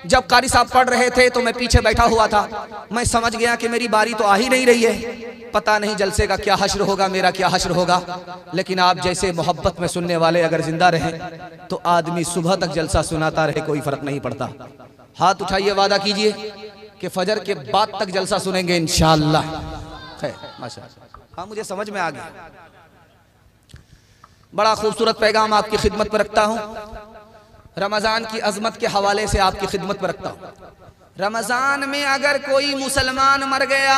जब कारी साहब पढ़ रहे थे तो मैं पीछे बैठा हुआ था। मैं समझ गया कि मेरी बारी तो आ ही नहीं रही है, पता नहीं जलसे का क्या हश्र होगा, मेरा क्या हश्र होगा। लेकिन आप जैसे मोहब्बत में सुनने वाले अगर जिंदा रहे तो आदमी सुबह तक जलसा सुनाता रहे, कोई फर्क नहीं पड़ता। हाथ उठाइए, वादा कीजिए कि फजर के बाद तक जलसा सुनेंगे इंशाअल्लाह। माशाअल्लाह, हाँ मुझे समझ में आ गया। बड़ा खूबसूरत पैगाम आपकी खिदमत पर रखता हूँ, रमजान की अजमत के हवाले से आपकी खिदमत पर रखता हूँ। रमजान में अगर कोई मुसलमान मर गया,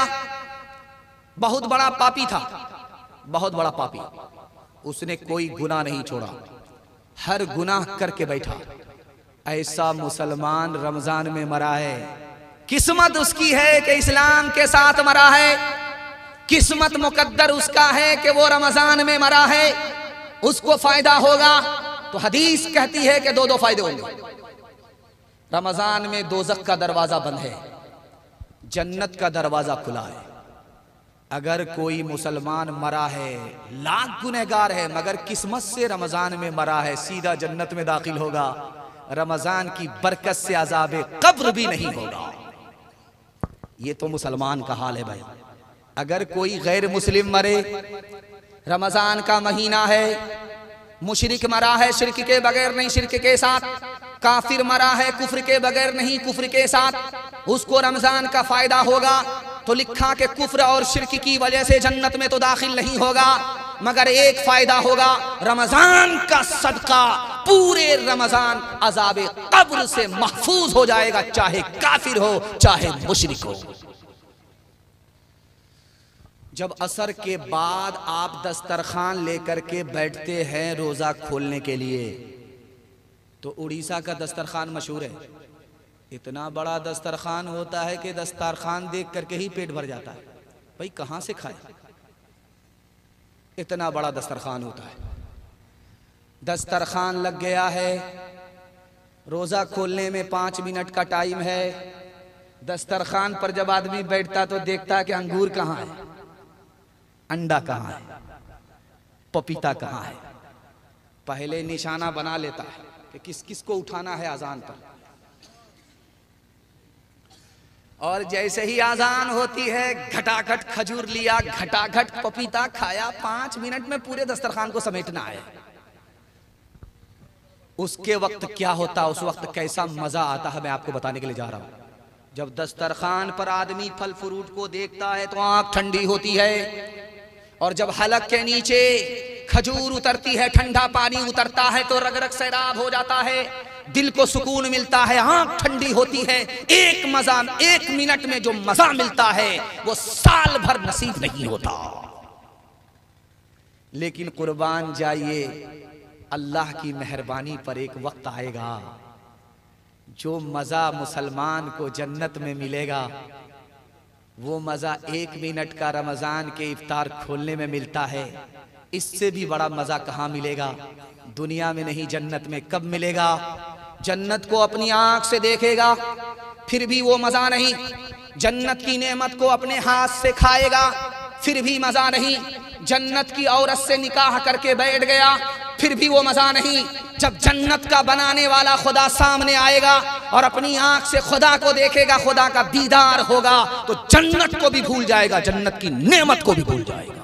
बहुत बड़ा पापी था, बहुत बड़ा पापी, उसने कोई गुनाह नहीं छोड़ा, हर गुनाह करके बैठा, ऐसा मुसलमान रमजान में मरा है, किस्मत उसकी है कि इस्लाम के साथ मरा है, किस्मत मुकद्दर उसका है कि वो रमजान में मरा है, उसको फायदा होगा। तो हदीस कहती है कि दो फायदे होंगे। रमजान में दोज़ख का दरवाजा बंद है, जन्नत का दरवाजा खुला है। अगर कोई मुसलमान मरा है, लाख गुनहगार है, मगर किस्मत से रमजान में मरा है, सीधा जन्नत में दाखिल होगा। रमजान की बरकत से अज़ाबे कब्र भी नहीं होगा। ये तो मुसलमान का हाल है भाई। अगर कोई गैर मुस्लिम मरे, रमजान का महीना है, मुशरिक मरा है शिर्क के बगैर नहीं, शिर्क के साथ, काफिर मरा है कुफ्र के बगैर नहीं, कुफ्र के साथ, उसको रमजान का फायदा होगा। तो लिखा कि कुफ्र और शिर्क की वजह से जन्नत में तो दाखिल नहीं होगा, मगर एक फायदा होगा, रमजान का सदका पूरे रमजान अज़ाबे कब्र से महफूज हो जाएगा, चाहे काफिर हो चाहे मुशरिक हो। जब असर के बाद आप दस्तरखान लेकर के बैठते हैं रोजा खोलने के लिए, तो उड़ीसा का दस्तरखान मशहूर है। इतना बड़ा दस्तरखान होता है कि दस्तरखान देख करके ही पेट भर जाता है, भाई कहाँ से खाए, इतना बड़ा दस्तरखान होता है। दस्तरखान लग गया है, रोजा खोलने में 5 मिनट का टाइम है। दस्तरखान पर जब आदमी बैठता तो देखता है कि अंगूर कहाँ है, अंडा कहाँ है, पपीता कहाँ है। पहले निशाना बना लेता है कि किस किस को उठाना है अजान पर, और जैसे ही आजान होती है घटाघट खजूर लिया, घटाघट पपीता खाया, 5 मिनट में पूरे दस्तरखान को समेटना है। उसके वक्त क्या होता, उस वक्त कैसा मजा आता है, मैं आपको बताने के लिए जा रहा हूं। जब दस्तरखान पर आदमी फल फ्रूट को देखता है तो आंख ठंडी होती है, और जब हलक के नीचे खजूर उतरती है, ठंडा पानी उतरता है तो रग रग सैराब हो जाता है, दिल को सुकून मिलता है, आंख ठंडी होती है। एक मजा, 1 मिनट में जो मजा मिलता है वो साल भर नसीब नहीं होता। लेकिन कुर्बान जाइए, अल्लाह की मेहरबानी पर एक वक्त आएगा जो मजा मुसलमान को जन्नत में मिलेगा, वो मजा 1 मिनट का रमजान के इफ्तार खोलने में मिलता है। इससे भी बड़ा मजा कहाँ मिलेगा, दुनिया में नहीं, जन्नत में। कब मिलेगा? जन्नत को अपनी आंख से देखेगा, फिर भी वो मजा नहीं। जन्नत की नेमत को अपने हाथ से खाएगा, फिर भी मजा नहीं। जन्नत की औरत से निकाह करके बैठ गया, फिर भी वो मजा नहीं। जब जन्नत का बनाने वाला खुदा सामने आएगा और अपनी आंख से खुदा को देखेगा, खुदा का दीदार होगा, तो जन्नत को भी भूल जाएगा, जन्नत की नेमत को भी भूल जाएगा।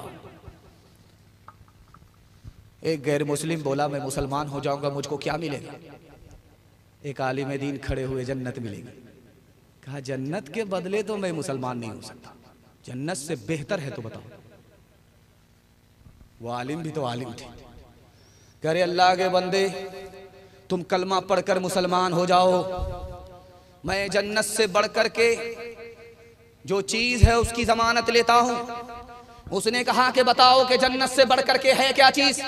एक गैर मुस्लिम बोला, मैं मुसलमान हो जाऊंगा, मुझको क्या मिलेगा? एक आलिम दीन खड़े हुए, जन्नत मिलेगी। कहा जन्नत के बदले तो मैं मुसलमान नहीं हो सकता, जन्नत से बेहतर है तो बताओ। वो आलिम भी तो आलिम थे। कह रहे अल्लाह के बंदे, तुम कलमा पढ़कर मुसलमान हो जाओ, मैं जन्नत से बढ़कर के जो चीज है उसकी जमानत लेता हूं। उसने कहा कि बताओ कि जन्नत से बढ़कर के है क्या चीज?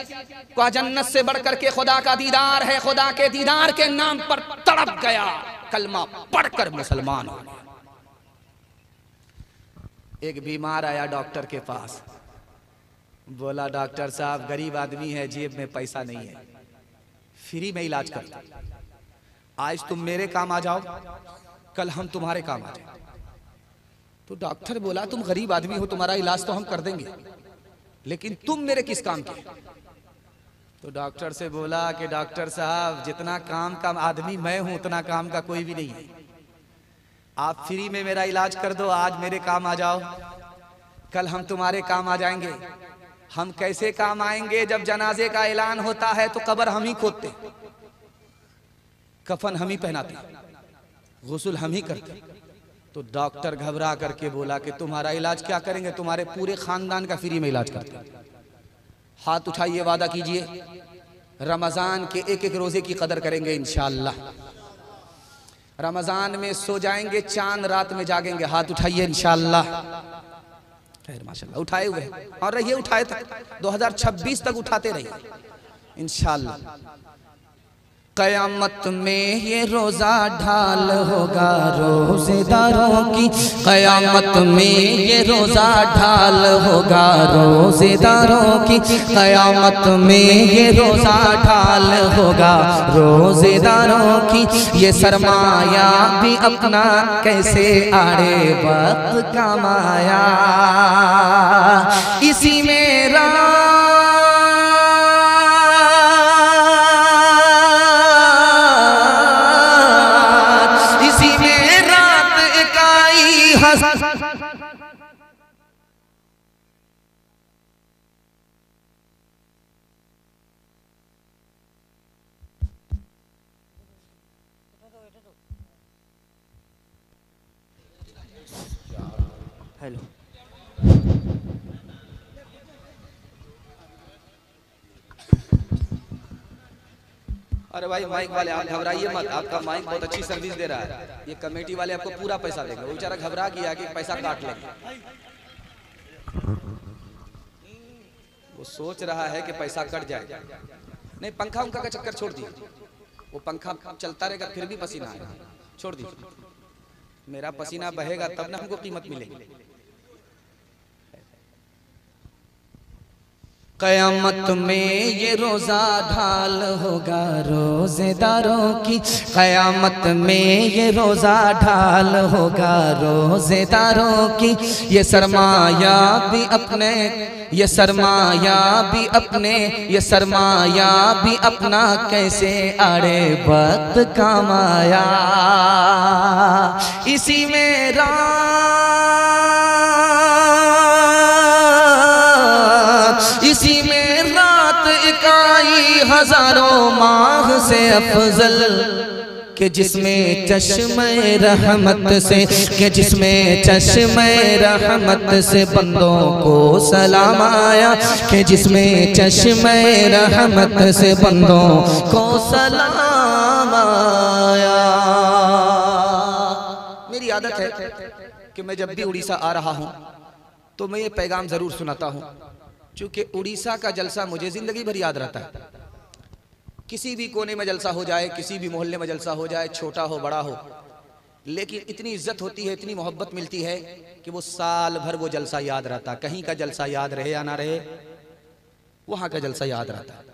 कहा जन्नत से बढ़कर के खुदा का दीदार है। खुदा के दीदार के नाम पर तड़प गया, कलमा पढ़कर मुसलमान हो गया। एक बीमार आया डॉक्टर के पास, बोला डॉक्टर साहब गरीब आदमी है, जेब में पैसा नहीं है, फ्री में इलाज करता, आज तुम मेरे काम आ जाओ, कल हम तुम्हारे काम आ जाए। तो डॉक्टर बोला तुम गरीब आदमी हो, तुम्हारा इलाज तो हम कर देंगे, लेकिन तुम मेरे किस काम के? तो डॉक्टर से बोला कि डॉक्टर साहब जितना काम का आदमी मैं हूं उतना काम का कोई भी नहीं है। आप फ्री में मेरा इलाज कर दो, आज मेरे काम आ जाओ, कल हम तुम्हारे काम आ जाएंगे। हम कैसे काम आएंगे? जब जनाजे का ऐलान होता है तो कब्र हम ही खोदते, कफन हम ही पहनाते, गुस्ल हम ही करते। तो डॉक्टर घबरा करके बोला कि तुम्हारा इलाज क्या करेंगे? तुम्हारे पूरे खानदान का फ्री में इलाज करते। हाथ उठाइए, वादा कीजिए रमजान के एक एक रोजे की कदर करेंगे इंशाअल्लाह। रमजान में सो जाएंगे, चांद रात में जागेंगे। हाथ उठाइए इंशाअल्लाह। खैर माशाअल्लाह उठाए हुए और रहिए, उठाए तक 2026 तक उठाते रहिए इंशाअल्लाह। कयामत में ये रोजा ढाल होगा रोजेदारों की, कयामत में ये रोजा ढाल होगा रोजेदारों की, कयामत में ये रोजा ढाल होगा रोजेदारों की। ये सरमाया भी अपना कैसे आड़े वक्त कमाया, इसी में हेलो। अरे भाई माइक वाले आप घबराइए मत, आपका माइक बहुत अच्छी सर्विस दे रहा है। ये कमेटी वाले आपको पूरा पैसा देंगे। वो बेचारा घबरा गया कि पैसा काट लेंगे, वो सोच रहा है कि पैसा कट जाए। नहीं, पंखा उनका का चक्कर छोड़ दीजिए, वो पंखा चलता रहेगा फिर भी पसीना आएगा, छोड़ दीजिए। मेरा पसीना बहेगा तब ना हमको कीमत मिलेगी। कयामत में ये रोजा ढाल होगा रोजेदारों की, कयामत में ये रोजा ढाल होगा रोजेदारों की। ये सरमाया भी अपने, ये सरमाया भी अपने, ये सरमाया भी अपना कैसे आड़े वक्त कमाया, इसी में इसी में रात इकाई हजारों माह से अफजल के जिसमें चश्मे रहमत से, के जिसमें चश्मे रहमत से बंदों को सलाम आया, के जिसमें चश्मे रहमत से बंदों को सलाम आया। मेरी आदत है कि मैं जब भी उड़ीसा आ रहा हूँ तो मैं ये पैगाम जरूर सुनाता हूँ, क्योंकि उड़ीसा का जलसा मुझे जिंदगी भर याद रहता है। किसी भी कोने में जलसा हो जाए, किसी भी मोहल्ले में जलसा हो जाए, छोटा हो बड़ा हो, लेकिन इतनी इज्जत होती है, इतनी मोहब्बत मिलती है कि वो साल भर वो जलसा याद रहता। कहीं का जलसा याद रहे या ना रहे, वहाँ का जलसा याद रहता है।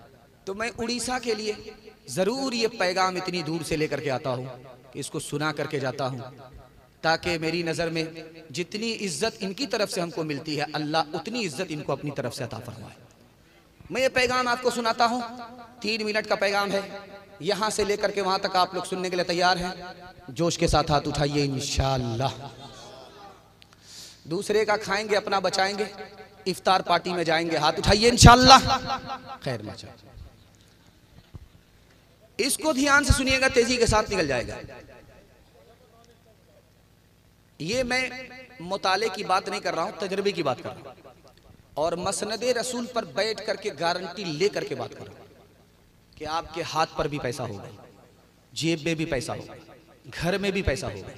तो मैं उड़ीसा के लिए ज़रूर ये पैगाम इतनी दूर से लेकर के आता हूँ कि इसको सुना करके जाता हूँ, ताकि मेरी नज़र में जितनी इज्जत इनकी तरफ से हमको मिलती है, अल्लाह उतनी इज्जत इनको अपनी तरफ से अता फरमाए। मैं ये पैगाम आपको सुनाता हूँ, 3 मिनट का पैगाम है। यहाँ से लेकर के वहाँ तक आप लोग सुनने के लिए तैयार हैं? जोश के साथ हाथ उठाइए इंशाअल्लाह। दूसरे का खाएंगे, अपना बचाएंगे, इफ्तार पार्टी में जाएंगे। हाथ उठाइए इंशाअल्लाह। खैर मचा, इसको ध्यान से सुनिएगा, तेजी के साथ निकल जाएगा। ये मैं मुताले की बात नहीं कर रहा हूं, तजर्बे की बात कर रहा हूं, और मसनदे रसूल पर बैठ करके गारंटी ले करके बात कर रहा हूं कि आपके हाथ पर भी पैसा होगा, जेब में भी पैसा होगा, घर में भी पैसा होगा।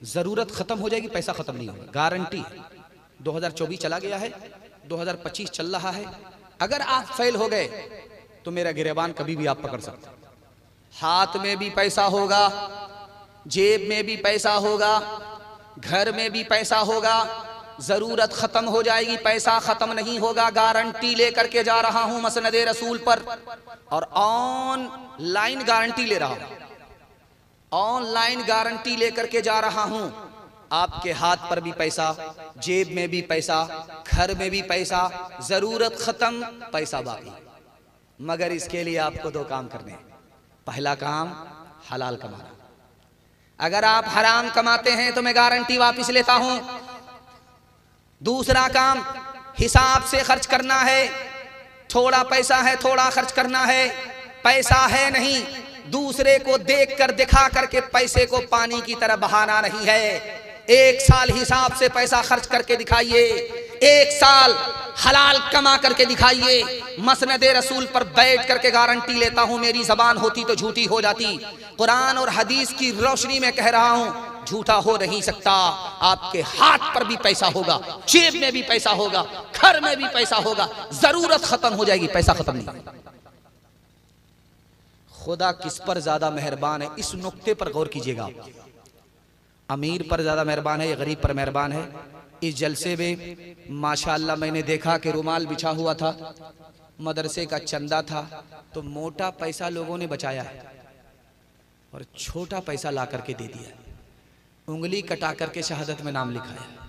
जरूरत खत्म हो जाएगी, पैसा खत्म नहीं होगा, गारंटी। 2024 चला गया है, 2025 चल रहा है। अगर आप फेल हो गए तो मेरा गिरेबान कभी भी आप पकड़ सकते हैं। हाथ में भी पैसा होगा, जेब में भी पैसा होगा, घर में भी पैसा होगा। जरूरत खत्म हो जाएगी, पैसा खत्म नहीं होगा। गारंटी लेकर के जा रहा हूं मसनदे रसूल पर, और ऑनलाइन गारंटी ले रहा हूं, ऑनलाइन गारंटी लेकर के जा रहा हूं। आपके हाथ पर भी पैसा, जेब में भी पैसा, घर में भी पैसा। जरूरत खत्म, पैसा बाकी। मगर इसके लिए आपको 2 काम करने हैं। पहला काम हलाल कमाना। अगर आप हराम कमाते हैं तो मैं गारंटी वापस लेता हूं। दूसरा काम, हिसाब से खर्च करना है। थोड़ा पैसा है, थोड़ा खर्च करना है। पैसा है नहीं, दूसरे को देख कर दिखा करके पैसे को पानी की तरह बहाना नहीं है। 1 साल हिसाब से पैसा खर्च करके दिखाइए, 1 साल हलाल कमा करके दिखाइए। मसनद रसूल पर बैठ करके गारंटी लेता हूं, मेरी जबान होती तो झूठी हो जाती। कुरान और हदीस की रोशनी में कह रहा हूं, झूठा हो नहीं सकता। आपके हाथ पर भी पैसा होगा, जेब में भी पैसा होगा, घर में भी पैसा होगा। जरूरत खत्म हो जाएगी, पैसा खत्म नहीं। खुदा किस पर ज्यादा मेहरबान है, इस नुक्ते पर गौर कीजिएगा। अमीर पर ज्यादा मेहरबान है या गरीब पर मेहरबान है? इस जलसे में माशाअल्लाह मैंने देखा कि रुमाल बिछा हुआ था, मदरसे का चंदा था, तो मोटा पैसा लोगों ने बचाया है और छोटा पैसा ला करके दे दिया, उंगली कटा करके शहादत में नाम लिखा है।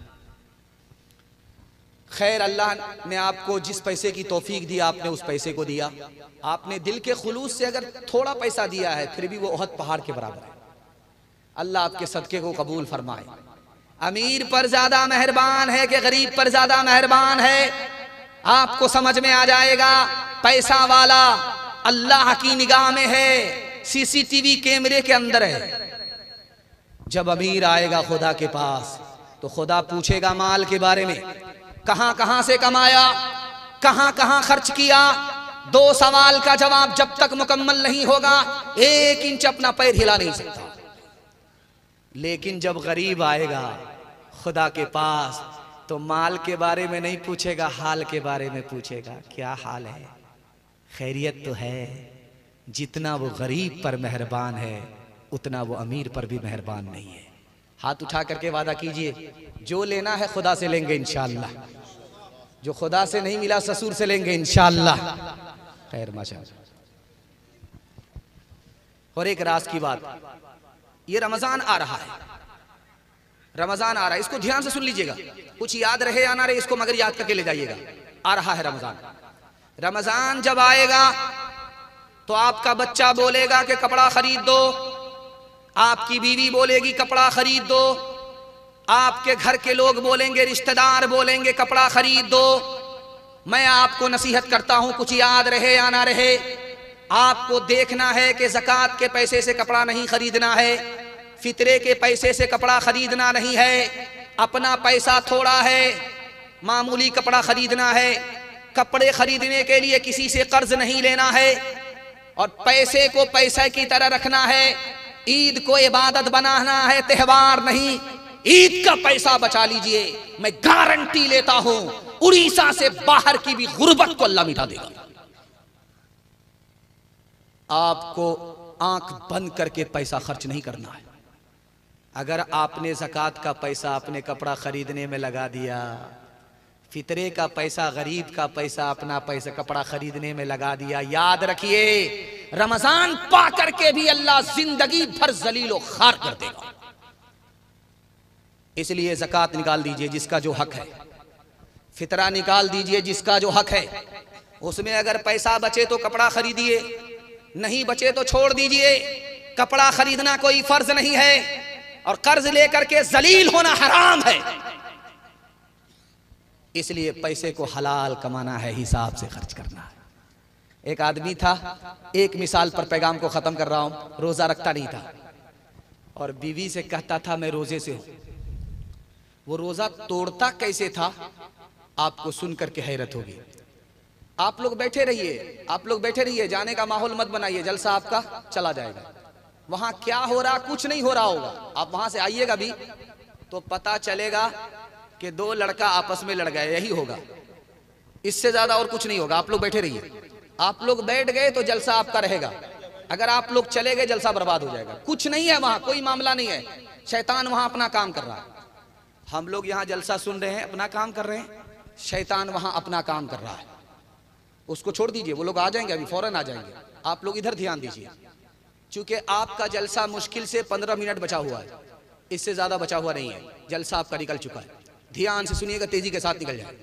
खैर, अल्लाह ने आपको जिस पैसे की तौफीक दी आपने उस पैसे को दिया। आपने दिल के खुलूस से अगर थोड़ा पैसा दिया है फिर भी वो ओहद पहाड़ के बराबर है। अल्लाह आपके सदके को कबूल फरमाए। अमीर पर ज्यादा मेहरबान है कि गरीब पर ज्यादा मेहरबान है? आपको समझ में आ जाएगा। पैसा वाला अल्लाह की निगाह में है, सीसीटीवी कैमरे के अंदर है। जब अमीर आएगा खुदा के पास तो खुदा पूछेगा माल के बारे में, कहां कहां से कमाया, कहां कहां खर्च किया। 2 सवाल का जवाब जब तक मुकम्मल नहीं होगा 1 इंच अपना पैर हिला नहीं सकता। लेकिन जब गरीब आएगा खुदा के पास तो माल के बारे में नहीं पूछेगा, हाल के बारे में पूछेगा, क्या हाल है, खैरियत तो है। जितना वो गरीब पर मेहरबान है उतना वो अमीर पर भी मेहरबान नहीं है। हाथ उठा करके वादा कीजिए, जो लेना है खुदा से लेंगे इंशाअल्लाह, जो खुदा से नहीं मिला ससुर से लेंगे इंशाअल्लाह। खैर, माशाअल्लाह। और एक राज की बात, ये रमजान आ रहा है, रमजान आ रहा है, इसको ध्यान से सुन लीजिएगा। कुछ याद रहे या ना रहे इसको मगर याद करके ले जाइएगा। आ रहा है रमजान। रमजान जब आएगा तो आपका बच्चा बोलेगा कि कपड़ा खरीद दो, आपकी बीवी बोलेगी कपड़ा खरीद दो, आपके घर के लोग बोलेंगे, रिश्तेदार बोलेंगे कपड़ा खरीद दो। मैं आपको नसीहत करता हूं, कुछ याद रहे या ना रहे, आपको देखना है कि ज़कात के पैसे से कपड़ा नहीं खरीदना है, फितरे के पैसे से कपड़ा खरीदना नहीं है। अपना पैसा थोड़ा है, मामूली कपड़ा खरीदना है। कपड़े खरीदने के लिए किसी से कर्ज नहीं लेना है और पैसे को पैसे की तरह रखना है। ईद को इबादत बनाना है, त्योहार नहीं। ईद का पैसा बचा लीजिए, मैं गारंटी लेता हूं उड़ीसा से बाहर की भी गुर्बत को अल्लाह मिटा देगा। आपको आंख बंद करके पैसा खर्च नहीं करना है। अगर आपने ज़कात का पैसा अपने कपड़ा खरीदने में लगा दिया, फितरे का पैसा, गरीब का पैसा, अपना पैसा कपड़ा खरीदने में लगा दिया, याद रखिए रमजान पा करके भी अल्लाह जिंदगी भर जलीलो खार कर देगा। इसलिए ज़कात निकाल दीजिए जिसका जो हक है, फितरा निकाल दीजिए जिसका जो हक है। उसमें अगर पैसा बचे तो कपड़ा खरीदिए, नहीं बचे तो छोड़ दीजिए। कपड़ा खरीदना कोई फर्ज नहीं है और कर्ज लेकर के जलील होना हराम है। इसलिए पैसे को हलाल कमाना है, हिसाब से खर्च करना है। एक आदमी था, एक मिसाल पर पैगाम को खत्म कर रहा हूं, रोजा रखता नहीं था और बीवी से कहता था मैं रोजे से हूं। वो रोजा तोड़ता कैसे था आपको सुनकर के हैरत होगी। आप लोग बैठे रहिए, आप लोग बैठे रहिए, जाने का माहौल मत बनाइए, जलसा आपका चला जाएगा। वहां क्या हो रहा, कुछ नहीं हो रहा होगा। आप वहां से आइएगा भी तो पता चलेगा कि 2 लड़का आपस में लड़ गए, यही होगा, इससे ज्यादा और कुछ नहीं होगा। आप लोग बैठे रहिए। आप लोग बैठ गए तो जलसा आपका रहेगा, अगर आप लोग चले गए जलसा बर्बाद हो जाएगा। कुछ नहीं है वहां, कोई मामला नहीं है, शैतान वहां अपना काम कर रहा है। हम लोग यहाँ जलसा सुन रहे हैं, अपना काम कर रहे हैं, शैतान वहां अपना काम कर रहा है। उसको छोड़ दीजिए, वो लोग आ जाएंगे, अभी फौरन आ जाएंगे। आप लोग इधर ध्यान दीजिए, क्योंकि आपका जलसा मुश्किल से 15 मिनट बचा हुआ है, इससे ज्यादा बचा हुआ नहीं है। जलसा आपका निकल चुका है। ध्यान से सुनिएगा, तेजी के साथ निकल जाए।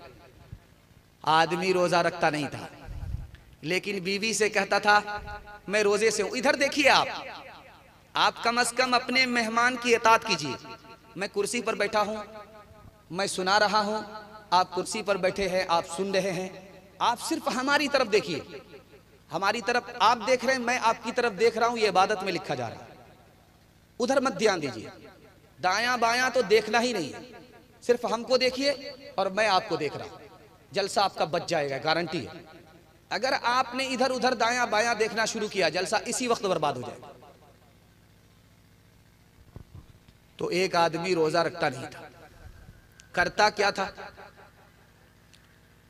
आदमी रोजा रखता नहीं था लेकिन बीवी से कहता था मैं रोजे से हूं। इधर देखिए आप, आप कम से कम अपने मेहमान की इताअत कीजिए। मैं कुर्सी पर बैठा हूं, मैं सुना रहा हूं, आप कुर्सी पर बैठे हैं, आप सुन रहे हैं। आप सिर्फ हमारी तरफ देखिए, हमारी तरफ आप देख रहे हैं, मैं आपकी तरफ देख रहा हूं, ये इबादत में लिखा जा रहा है। उधर मत ध्यान दीजिए, दायां बायां तो देखना ही नहीं है, सिर्फ हमको देखिए और मैं आपको देख रहा हूं। जलसा आपका बच जाएगा, गारंटी है। अगर आपने इधर उधर दायां बायां देखना शुरू किया, जलसा इसी वक्त बर्बाद हो जाएगा। तो एक आदमी रोजा रखता नहीं था, करता क्या था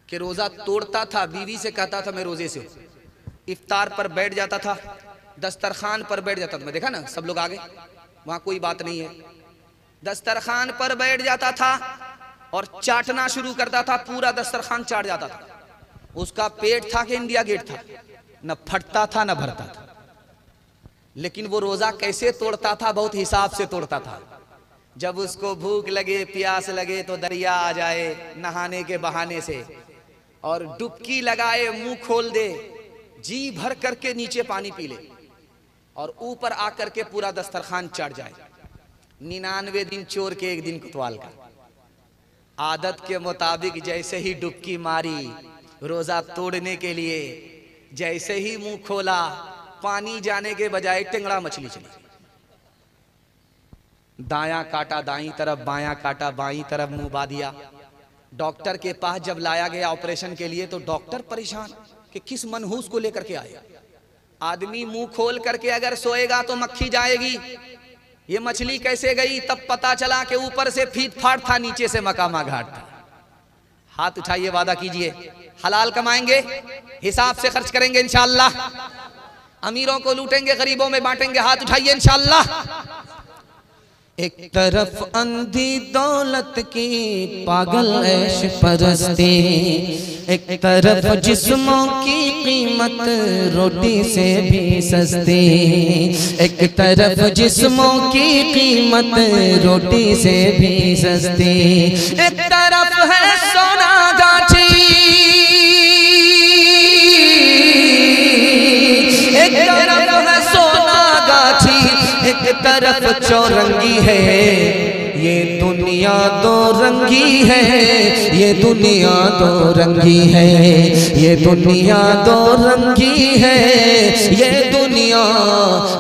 कि रोजा तोड़ता था, बीवी से कहता था मैं रोजे से हूं, इफ्तार पर बैठ जाता था, दस्तरखान पर बैठ जाता था। मैं देखा ना, सब लोग आगे, वहां कोई बात नहीं है। दस्तरखान पर बैठ जाता था और चाटना शुरू करता था, पूरा दस्तरखान चाट जाता था। उसका पेट था कि इंडिया गेट था, न फटता था न भरता था। लेकिन वो रोजा कैसे तोड़ता था? बहुत हिसाब से तोड़ता था। जब उसको भूख लगे, प्यास लगे तो दरिया आ जाए नहाने के बहाने से, और डुबकी लगाए, मुंह खोल दे, जी भर करके नीचे पानी पी ले, और ऊपर आकर के पूरा दस्तरखान चढ़ जाए। 99 दिन चोर के 1 दिन कोतवाल का। आदत के मुताबिक जैसे ही डुबकी मारी रोजा तोड़ने के लिए, जैसे ही मुंह खोला, पानी जाने के बजाय टेंगड़ा मछली चली। दायां काटा दाईं तरफ, बायां काटा बाईं तरफ, मुंह बा दिया। डॉक्टर के पास जब लाया गया ऑपरेशन के लिए तो डॉक्टर परेशान कि किस मनहूस को लेकर के आए। आदमी मुंह खोल करके अगर सोएगा तो मक्खी जाएगी, ये मछली कैसे गई? तब पता चला कि ऊपर से फीट फाट था, नीचे से मकामा घाट था। हाथ उठाइए, वादा कीजिए, हलाल कमाएंगे, हिसाब से खर्च करेंगे इंशाअल्लाह, अमीरों को लूटेंगे, गरीबों में बांटेंगे। हाथ उठाइए इंशाअल्लाह। एक तरफ अंधी दौलत की पागल ऐश परस्ती, एक तरफ जिस्मों की कीमत रोटी से भी सस्ती, एक तरफ जिस्मों की कीमत रोटी से भी सस्ती, एक तरफ है सोना गाछी, एक तरफ है सोना गाछी, एक तरफ चौरंगी है। ये दुनिया दो रंगी है, ये दुनिया दो रंगी है, ये दुनिया दो रंगी है, ये दुनिया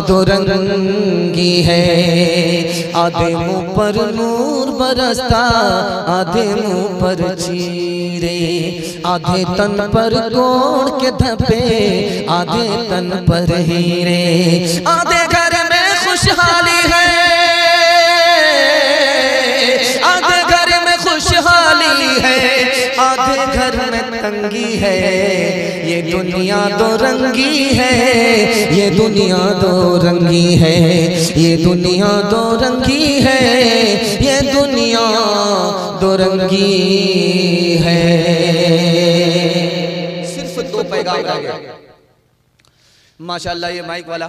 दो रंगी है। आधे मुंह पर नूर बरसता, आधे मुंह पर चीरे, आधे तन पर गोड़ के धब्बे, आधे तन पर हीरे। आधे घर में खुशहाली है, आधे घर में खुशहाली है, आधे घर में तंगी है। ये दुनिया दो रंगी है, ये दुनिया दो रंगी है, ये दुनिया दो रंगी है, ये दुनिया दो रंगी है। सिर्फ 2 पैगाम रह गए। माशाल्लाह ये माइक वाला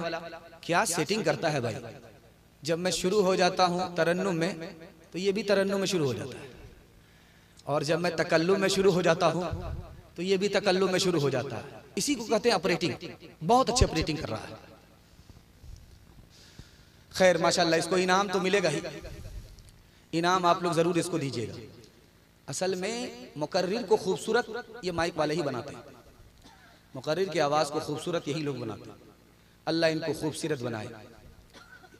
क्या सेटिंग करता है भाई। जब मैं शुरू हो जाता हूं तरन्नुम में तो ये भी तरन्नुम में शुरू हो जाता है, और जब मैं तकल्लुम में शुरू हो जाता हूं तो ये भी तकल्लुम में शुरू हो जाता है। इसी को कहते हैं ऑपरेटिंग। बहुत अच्छे ऑपरेटिंग कर रहा है। खैर माशाल्लाह, इसको इनाम तो मिलेगा ही, इनाम आप लोग जरूर इसको दीजिएगा। असल में मुकर्रिर को खूबसूरत ये माइक वाले ही बनाते हैं, मुकर्रिर की आवाज को खूबसूरत यही लोग बनाते हैं। अल्लाह इनको खूबसूरत बनाए।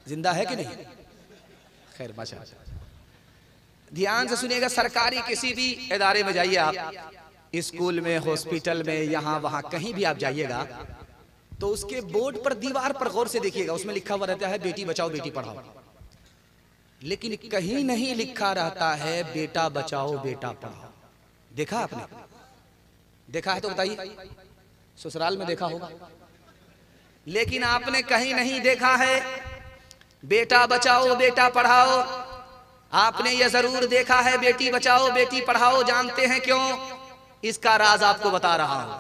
जिंदा है कि नहीं? खैर माशाल्लाह, ध्यान से सुनिएगा। सरकारी किसी भी इदारे में जाइए आप, स्कूल में, हॉस्पिटल में, यहाँ वहाँ कहीं भी आप जाइएगा तो उसके बोर्ड पर, दीवार पर गौर से देखिएगा, उसमें लिखा हुआ रहता है बेटी बचाओ बेटी पढ़ाओ, लेकिन कहीं नहीं लिखा रहता है बेटा बचाओ बेटा पढ़ाओ। देखा आपने? देखा है तो बताइए। ससुराल में देखा होगा, लेकिन आपने कहीं नहीं देखा है बेटा बचाओ बेटा पढ़ाओ। आपने यह जरूर देखा है बेटी बचाओ बेटी पढ़ाओ। जानते हैं क्यों? इसका राज आपको बता रहा हूं।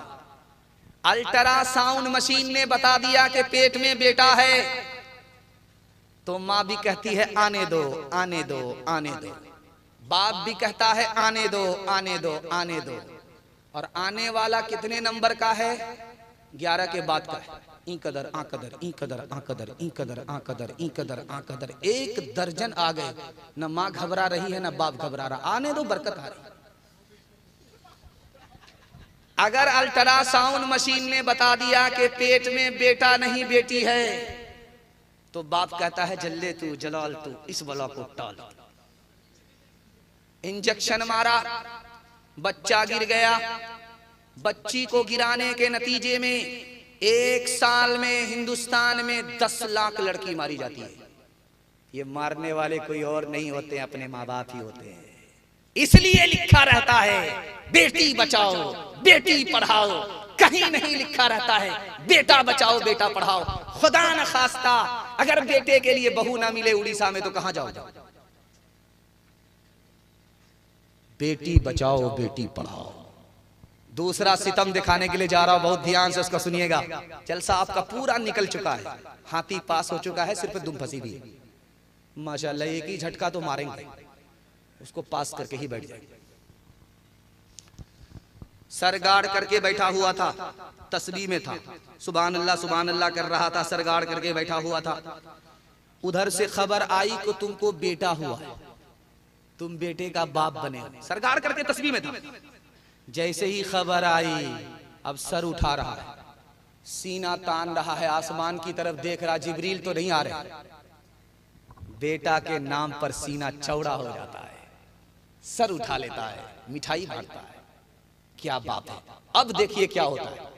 अल्ट्रासाउंड मशीन ने बता दिया कि पेट में बेटा है, तो माँ भी कहती है आने दो आने दो आने दो, बाप भी कहता है आने दो आने दो आने दो। और आने वाला कितने नंबर का है? 11 के बाद का है। ई कदर आ कदर ई कदर आ कदर ई कदर आ कदर ई कदर आ कदर 1 दर्जन आ गए। न माँ घबरा रही है न बाप घबरा रहा, आने दो बरकत आ रही। अगर अल्ट्रासाउंड मशीन ने बता दिया कि पेट में बेटा नहीं बेटी है, तो बाप कहता है जल्ले तू जलाल तू इस बला को टाल। इंजेक्शन मारा, बच्चा गिर गया। बच्ची को गिराने के नतीजे में 1 साल में हिंदुस्तान में 10 लाख लड़की मारी जाती है। ये मारने वाले कोई और नहीं होते, अपने माँ बाप ही होते हैं। इसलिए लिखा रहता है बेटी बचाओ बेटी पढ़ाओ, कहीं नहीं लिखा रहता है बेटा बचाओ बेटा पढ़ाओ। खुदा न खास्ता अगर बेटे के लिए बहू ना मिले उड़ीसा में तो कहां जाओ? बेटी बचाओ बेटी पढ़ाओ। दूसरा सितम दिखाने के लिए जा रहा हूं, बहुत ध्यान से उसका सुनिएगा। जलसा आपका पूरा निकल चुका है, हाथी पास हो चुका है, सिर्फ दुम फंसी भी है। माशाल्लाह एक ही झटका तो मारेंगे, उसको पास करके ही बैठ जाएंगे। सर गाड़ करके बैठा हुआ था, तस्बीह में था, सुभान अल्लाह कर रहा था, सर गाड़ करके बैठा हुआ था। उधर से खबर आई कि तुमको बेटा हुआ है, तुम बेटे का बाप बने। सर गाड़ करके तस्बीह में था। जैसे ही खबर आई अब सर उठा रहा है, सीना तान रहा है, आसमान की तरफ देख रहा, जिब्रील तो नहीं आ रहे। बेटा के नाम पर सीना चौड़ा हो जाता है, सर उठा लेता है, मिठाई बांटता है। क्या बात है। अब देखिए क्या होता है।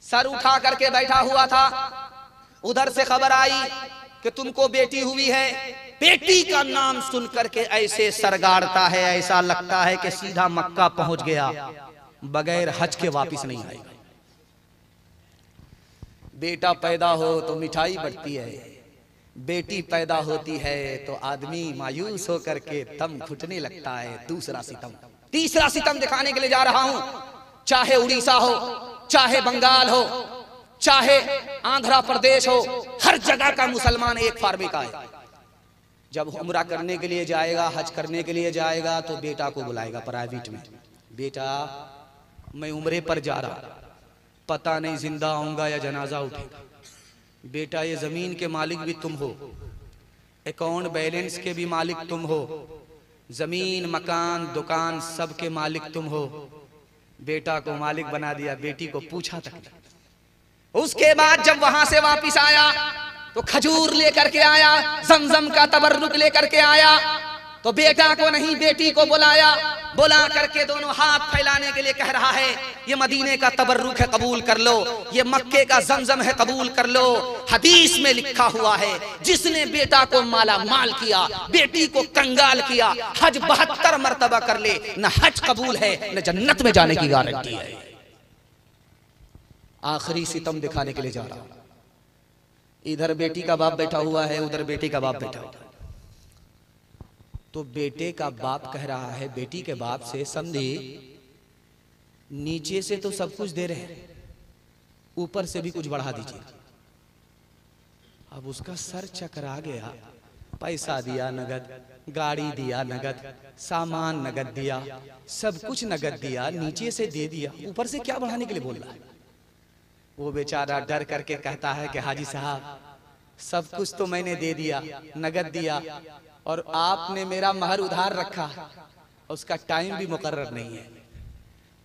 सर उठा करके बैठा हुआ था, उधर से खबर आई कि तुमको बेटी हुई है। बेटी का नाम सुन करके ऐसे सरगाड़ता है, ऐसा लगता है कि सीधा मक्का पहुंच गया, बगैर हज के वापस नहीं आएगा। बेटा पैदा हो तो मिठाई बढ़ती है, बेटी पैदा होती है तो आदमी मायूस होकर के दम घुटने लगता है। दूसरा सितम, तीसरा सितम दिखाने के लिए जा रहा हूं। चाहे उड़ीसा हो, चाहे बंगाल हो, चाहे आंध्र प्रदेश हो, हर जगह का मुसलमान एक फार्मे का है। जब उम्रा करने के लिए जाएगा, हज करने के लिए जाएगा, तो बेटा को बुलाएगा प्राइवेट में। बेटा मैं उम्रे पर जा रहा, पता नहीं जिंदा आऊंगा या जनाजा उठेगा। बेटा ये जमीन के मालिक भी तुम हो, अकाउंट बैलेंस के भी मालिक तुम हो, जमीन मकान दुकान सब के मालिक तुम हो। बेटा को मालिक बना दिया, बेटी को पूछा तक। उसके बाद जब वहां से वापिस आया तो खजूर लेकर के आया, जमजम का तबर्रुक लेकर के आया। तो बेटा को नहीं बेटी को बुलाया, बुला करके दोनों हाथ फैलाने के लिए कह रहा है ये मदीने का तबर्रुक है कबूल कर लो, ये मक्के का जमजम है कबूल कर लो। हदीस में लिखा हुआ है जिसने बेटा को माला माल किया, बेटी को कंगाल किया, हज 72 मरतबा कर ले, न हज कबूल है न जन्नत में जाने की गारंटी है। आखिरी सितम दिखाने के लिए जा रहा हूं। इधर बेटी का बाप बैठा हुआ है, उधर बेटी का बाप बैठा हुआ है। तो बेटे का बाप कह रहा है बेटी के बाप से, समझी नीचे से तो सब कुछ दे रहे हैं, ऊपर से भी कुछ बढ़ा दीजिए। अब उसका सर चकरा गया। पैसा दिया नगद, गाड़ी दिया नगद, सामान नगद दिया, सब कुछ नगद दिया, नीचे से दे दिया, ऊपर से क्या बढ़ाने के लिए बोल रहा है। वो बेचारा डर करके कहता है कि हाजी साहब सब कुछ तो मैंने दे दिया, नगद दिया, और आपने मेरा महर उधार रखा, उसका टाइम भी मुकर्रर नहीं है,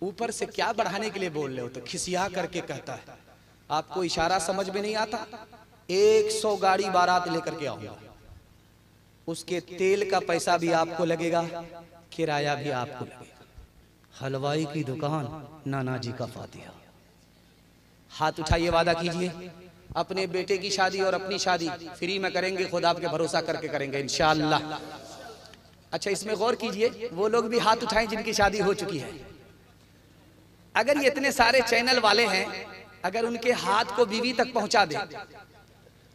ऊपर से क्या बढ़ाने के लिए बोल रहे हो। तो खिसिया करके कहता है आपको इशारा समझ में नहीं आता, 100 गाड़ी बारात लेकर के आऊंगा, उसके तेल का पैसा भी आपको लगेगा, किराया भी आपको लगेगा। हलवाई की दुकान, नाना जी का फातिहा। हाथ उठाइए, वादा कीजिए अपने बेटे की शादी और अपनी शादी फ्री में करेंगे, खुदा पे भरोसा करके करेंगे इंशाअल्लाह। अच्छा इसमें गौर कीजिए, वो लोग भी हाथ उठाएं जिनकी शादी हो चुकी है। अगर ये इतने सारे चैनल वाले हैं, अगर उनके हाथ को बीवी तक पहुंचा दे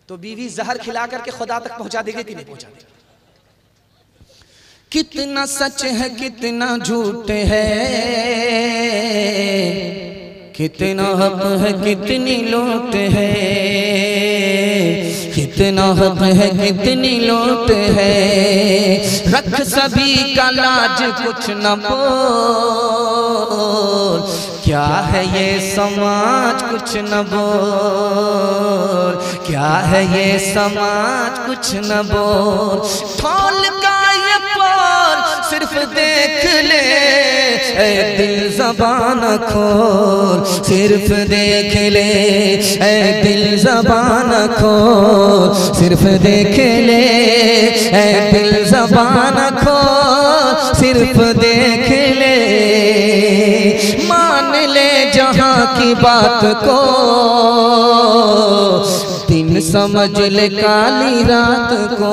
तो बीवी जहर खिला करके खुदा तक पहुंचा देगी कि नहीं पहुंचा देगी। कितना सच है कितना झूठ है, कितना हक है कितनी लूट है, कितना हक है कितनी लूट है, रख सभी का लाज कुछ न बोल, क्या है ये समाज कुछ न बोल, क्या है ये समाज कुछ न बोल। ठोल का ये पार सिर्फ देख ले ऐ दिल ज़बान खोल, सिर्फ देख ले ऐ दिल ज़बान खोल, सिर्फ देख ले ऐ दिल ज़बान खोल, सिर्फ देख ले। मान ले जहाँ की बात को, दिन समझ ले काली रात को,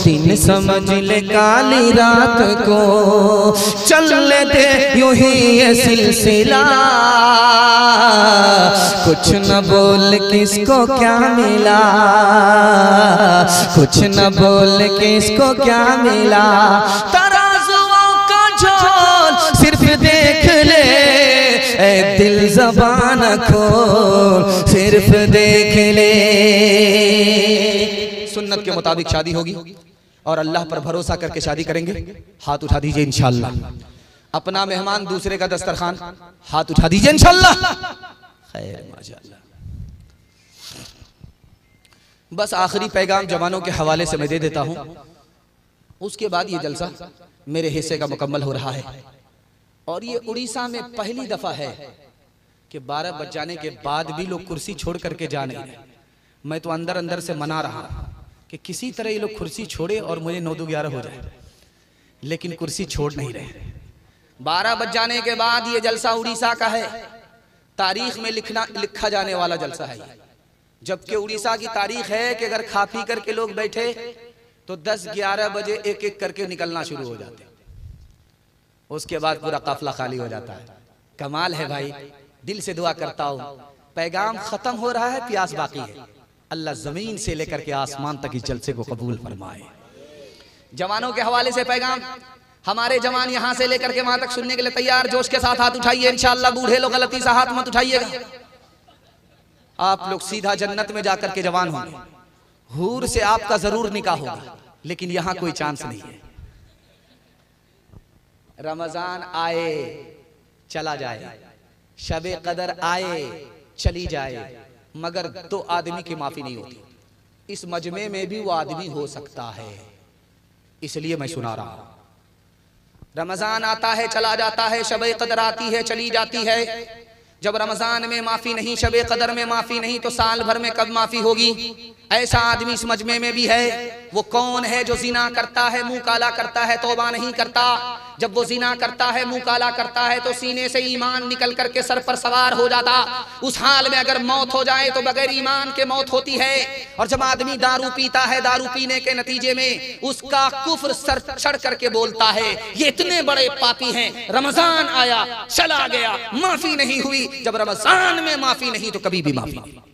दिन समझ ले काली रात को। चल दे यूं ही ये सिलसिला, कुछ न बोल किसको क्या मिला, कुछ न बोल किसको क्या मिला। तराजुओं का झोल सिर्फ देख ले ऐ दिल ज़बान खोल, सिर्फ देख ले। सुन्नत के मुताबिक शादी होगी और अल्लाह पर भरोसा करके शादी करेंगे। हाथ उठा दीजिए इंशाअल्लाह। अपना मेहमान दूसरे का दस्तरखान, हाथ उठा दीजिए इंशाअल्लाह। खैर माशाअल्लाह। बस आखिरी पैगाम जवानों के हवाले से मैं दे देता हूं, उसके बाद ये जलसा मेरे हिस्से का मुकम्मल हो रहा है। और ये उड़ीसा में पहली दफा है कि 12 बज जाने के बाद भी लोग कुर्सी छोड़ करके जा नहीं रहे। मैं तो अंदर अंदर से मना रहा कि किसी तरह ये लोग कुर्सी छोड़े और मुझे 9-11 हो जाए, लेकिन कुर्सी छोड़ नहीं रहे। 12 बज जाने के बाद ये जलसा उड़ीसा का है, तारीख में लिखा जाने वाला जलसा है। जबकि उड़ीसा की तारीख है कि अगर खा पी करके लोग बैठे तो 10-11 बजे एक एक करके निकलना शुरू हो जाते, उसके बाद पूरा काफिला खाली हो जाता है। कमाल है भाई, दिल से दुआ करता हूँ पैगाम खत्म हो रहा है, प्यास बाकी है। अल्लाह जमीन से लेकर के आसमान तक इस जलसे को कबूल फरमाए। जवानों के हवाले से पैगाम, हमारे जवान यहाँ से लेकर के वहां तक सुनने के लिए तैयार। जोश के साथ हाथ उठाइए इंशाअल्लाह। बूढ़े लोग गलती से हाथ मत उठाइएगा। आप लोग सीधा जन्नत में जाकर के जवान होंगे, हूर से आपका जरूर निकाह होगा, लेकिन यहाँ कोई चांस नहीं है। रमजान आए चला जाए, शबे कदर आए चली जाए, मगर 2 आदमी की माफी नहीं होती। इस मजमे में भी वो आदमी हो सकता है, इसलिए मैं सुना रहा हूं। रमजान आता है चला जाता है, शबे कदर आती है चली जाती है। जब रमजान में माफी नहीं, शबे कदर में माफी नहीं, तो साल भर में कब माफी होगी? ऐसा आदमी इस मजमे में भी है। वो कौन है जो जिना करता है, मुंह काला करता है, तौबा नहीं करता। जब वो जिना करता है, मुंह काला करता है, तो सीने से ईमान निकल करके सर पर सवार हो जाता। उस हाल में अगर मौत हो जाए तो बगैर ईमान के मौत होती है। और जब आदमी दारू पीता है, दारू पीने के नतीजे में उसका कुफ्र सर चढ़ करके बोलता है, ये इतने बड़े पापी हैं। रमजान आया चला गया, माफी नहीं हुई। जब रमजान में माफी नहीं तो कभी भी माफी नहीं।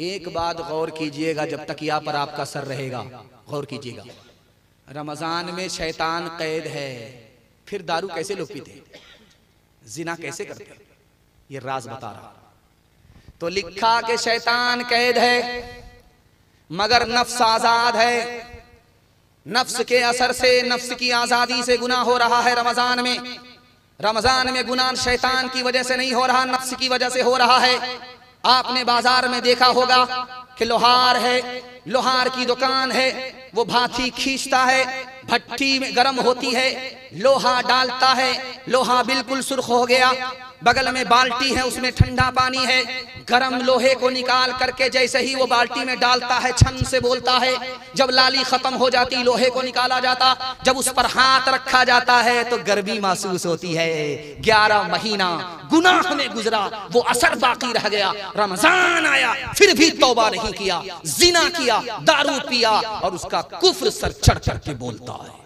एक बात गौर कीजिएगा, जब तक यहाँ पर आपका सर रहेगा गौर कीजिएगा। रमजान में शैतान कैद है, फिर दारू कैसे लोग पीते, जिना कैसे करते, ये राज बता रहा। तो लिखा कि शैतान कैद है मगर नफ्स आजाद है। नफ्स के असर से, नफ्स की आजादी से गुनाह हो रहा है रमजान में। रमजान में गुनाह शैतान की वजह से नहीं हो रहा, नफ्स की वजह से हो रहा है। आपने बाजार में देखा होगा कि लोहार है, लोहार की दुकान है, वो भाथी खींचता है, भट्टी में गर्म होती है, लोहा डालता है, लोहा बिल्कुल सुर्ख हो गया, बगल में बाल्टी है, उसमें ठंडा पानी है। गर्म लोहे को निकाल करके जैसे ही वो बाल्टी में डालता है, छन से बोलता है। जब लाली खत्म हो जाती, लोहे को निकाला जाता, जब उस पर हाथ रखा जाता है तो गर्मी महसूस होती है। 11 महीना गुनाह में गुजरा, वो असर बाकी रह गया। रमजान आया फिर भी तौबा नहीं किया, जिना किया, दारू पिया और उसका कुफ्र सर चढ़ करके बोलता है।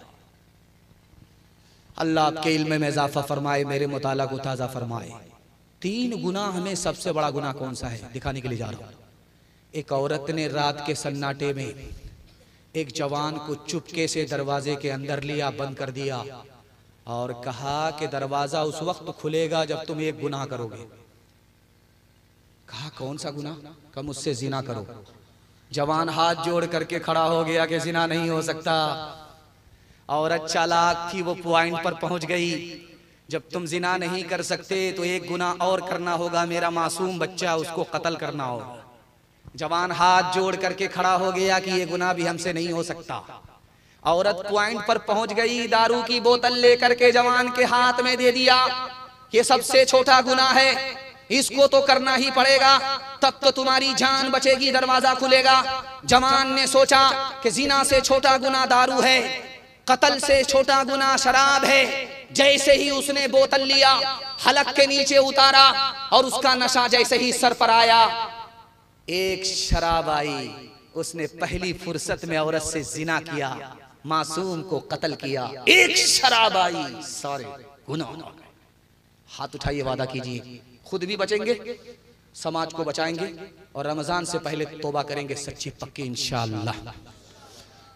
अल्लाह आपके इल्म में इजाफा फरमाए, मेरे मुताला को ताज़ा फरमाए। 3 गुनाह में सबसे बड़ा गुनाह कौन सा है दिखाने के लिए जा रहा हूं। एक औरत ने रात के सन्नाटे में एक जवान को चुपके से दरवाजे के अंदर लिया, बंद कर दिया और कहा कि दरवाजा उस वक्त खुलेगा जब तुम एक गुनाह करोगे। कहा कौन सा गुनाह? कहा मुझसे जिना करो। जवान हाथ जोड़ करके खड़ा हो गया कि जिना नहीं हो सकता। औरत चालाक थी, वो पॉइंट पर पहुंच गई, जब तुम जिना नहीं कर सकते तो एक गुनाह और करना होगा, मेरा मासूम बच्चा उसको कत्ल करना होगा। जवान हाथ जोड़ करके खड़ा हो गया कि ये गुनाह भी हमसे नहीं हो सकता। औरत पॉइंट पर पहुंच गई, दारू की बोतल लेकर के जवान के हाथ में दे दिया, ये सबसे छोटा गुनाह है, इसको तो करना ही पड़ेगा, तब तो तुम्हारी जान बचेगी, दरवाजा खुलेगा। जवान ने सोचा कि जिना से छोटा गुनाह दारू है, कत्ल से छोटा गुनाह शराब है। जैसे ही उसने बोतल लिया, हलक के नीचे उतारा और उसका नशा जैसे ही सर पर आया, एक शराब आई, उसने पहली फुर्सत में औरत से जिना किया, मासूम को कत्ल किया। एक शराब आई, सारे गुनाह। हाथ उठाइए, वादा कीजिए खुद भी बचेंगे, समाज को बचाएंगे और रमजान से पहले तौबा करेंगे सच्ची पक्की इंशाअल्लाह।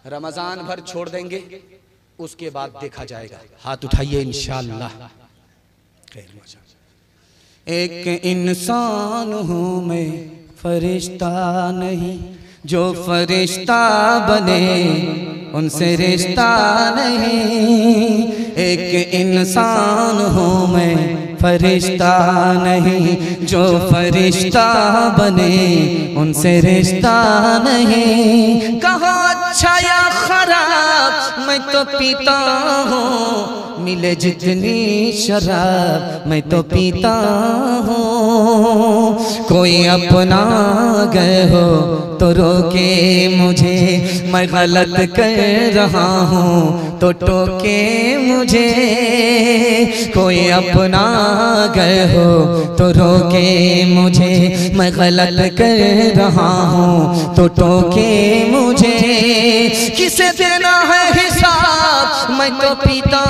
रमजान भर छोड़ देंगे, उसके बाद देखा जाएगा। हाथ उठाइए इंशाअल्लाह। एक इंसान हूँ मैं, फरिश्ता नहीं, जो फरिश्ता बने उनसे रिश्ता नहीं। एक इंसान हूँ मैं, फरिश्ता नहीं, जो फरिश्ता बने उनसे रिश्ता नहीं। कहो अच्छा या खराब मैं तो पीता हूँ, मिले जितनी शराब मैं तो पीता हूँ। कोई अपना गए हो तो रोके मुझे, मैं गलत कर रहा हूँ तो टोके मुझे। कोई अपना गए हो तो रोके मुझे, मैं गलत कर रहा हूँ तो टोके मुझे। किसे देना है हिसाब मैं तो पीता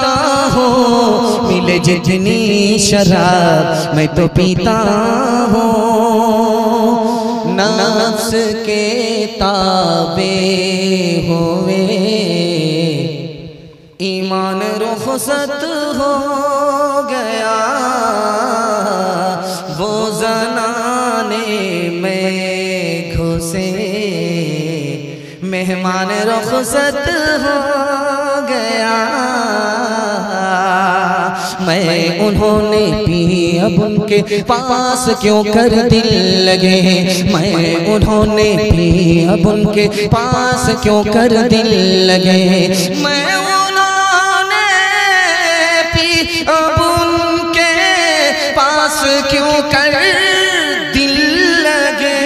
हूँ, मिले जितनी शराब मैं तो पीता हूँ। नफ्स के ताबे हुए ईमान रुखसत हो गया, वो ज़नाने में घुसे मेहमान रुखसत हो गया। मैं उन्होंने पी अब उनके पास क्यों कर दिल लगे, मैं उन्होंने पी अब उनके पास क्यों कर दिल लगे। मैं उन्होंने पी अब उनके पास क्यों कर दिल लगे।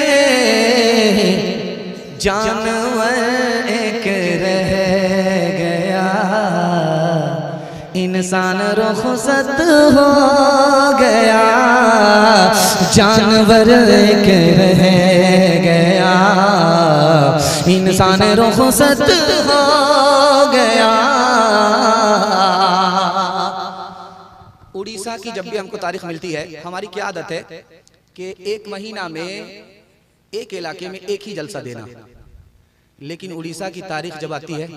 जानवर एक रह गया, इंसान रुखसत हो गया। जानवर एक रह गया, इंसान रुखसत हो गया। उड़ीसा की जब भी हमको तारीख मिलती है, हमारी क्या आदत है कि एक महीना में एक इलाके में एक ही जलसा देना, लेकिन उड़ीसा की तारीख जब आती है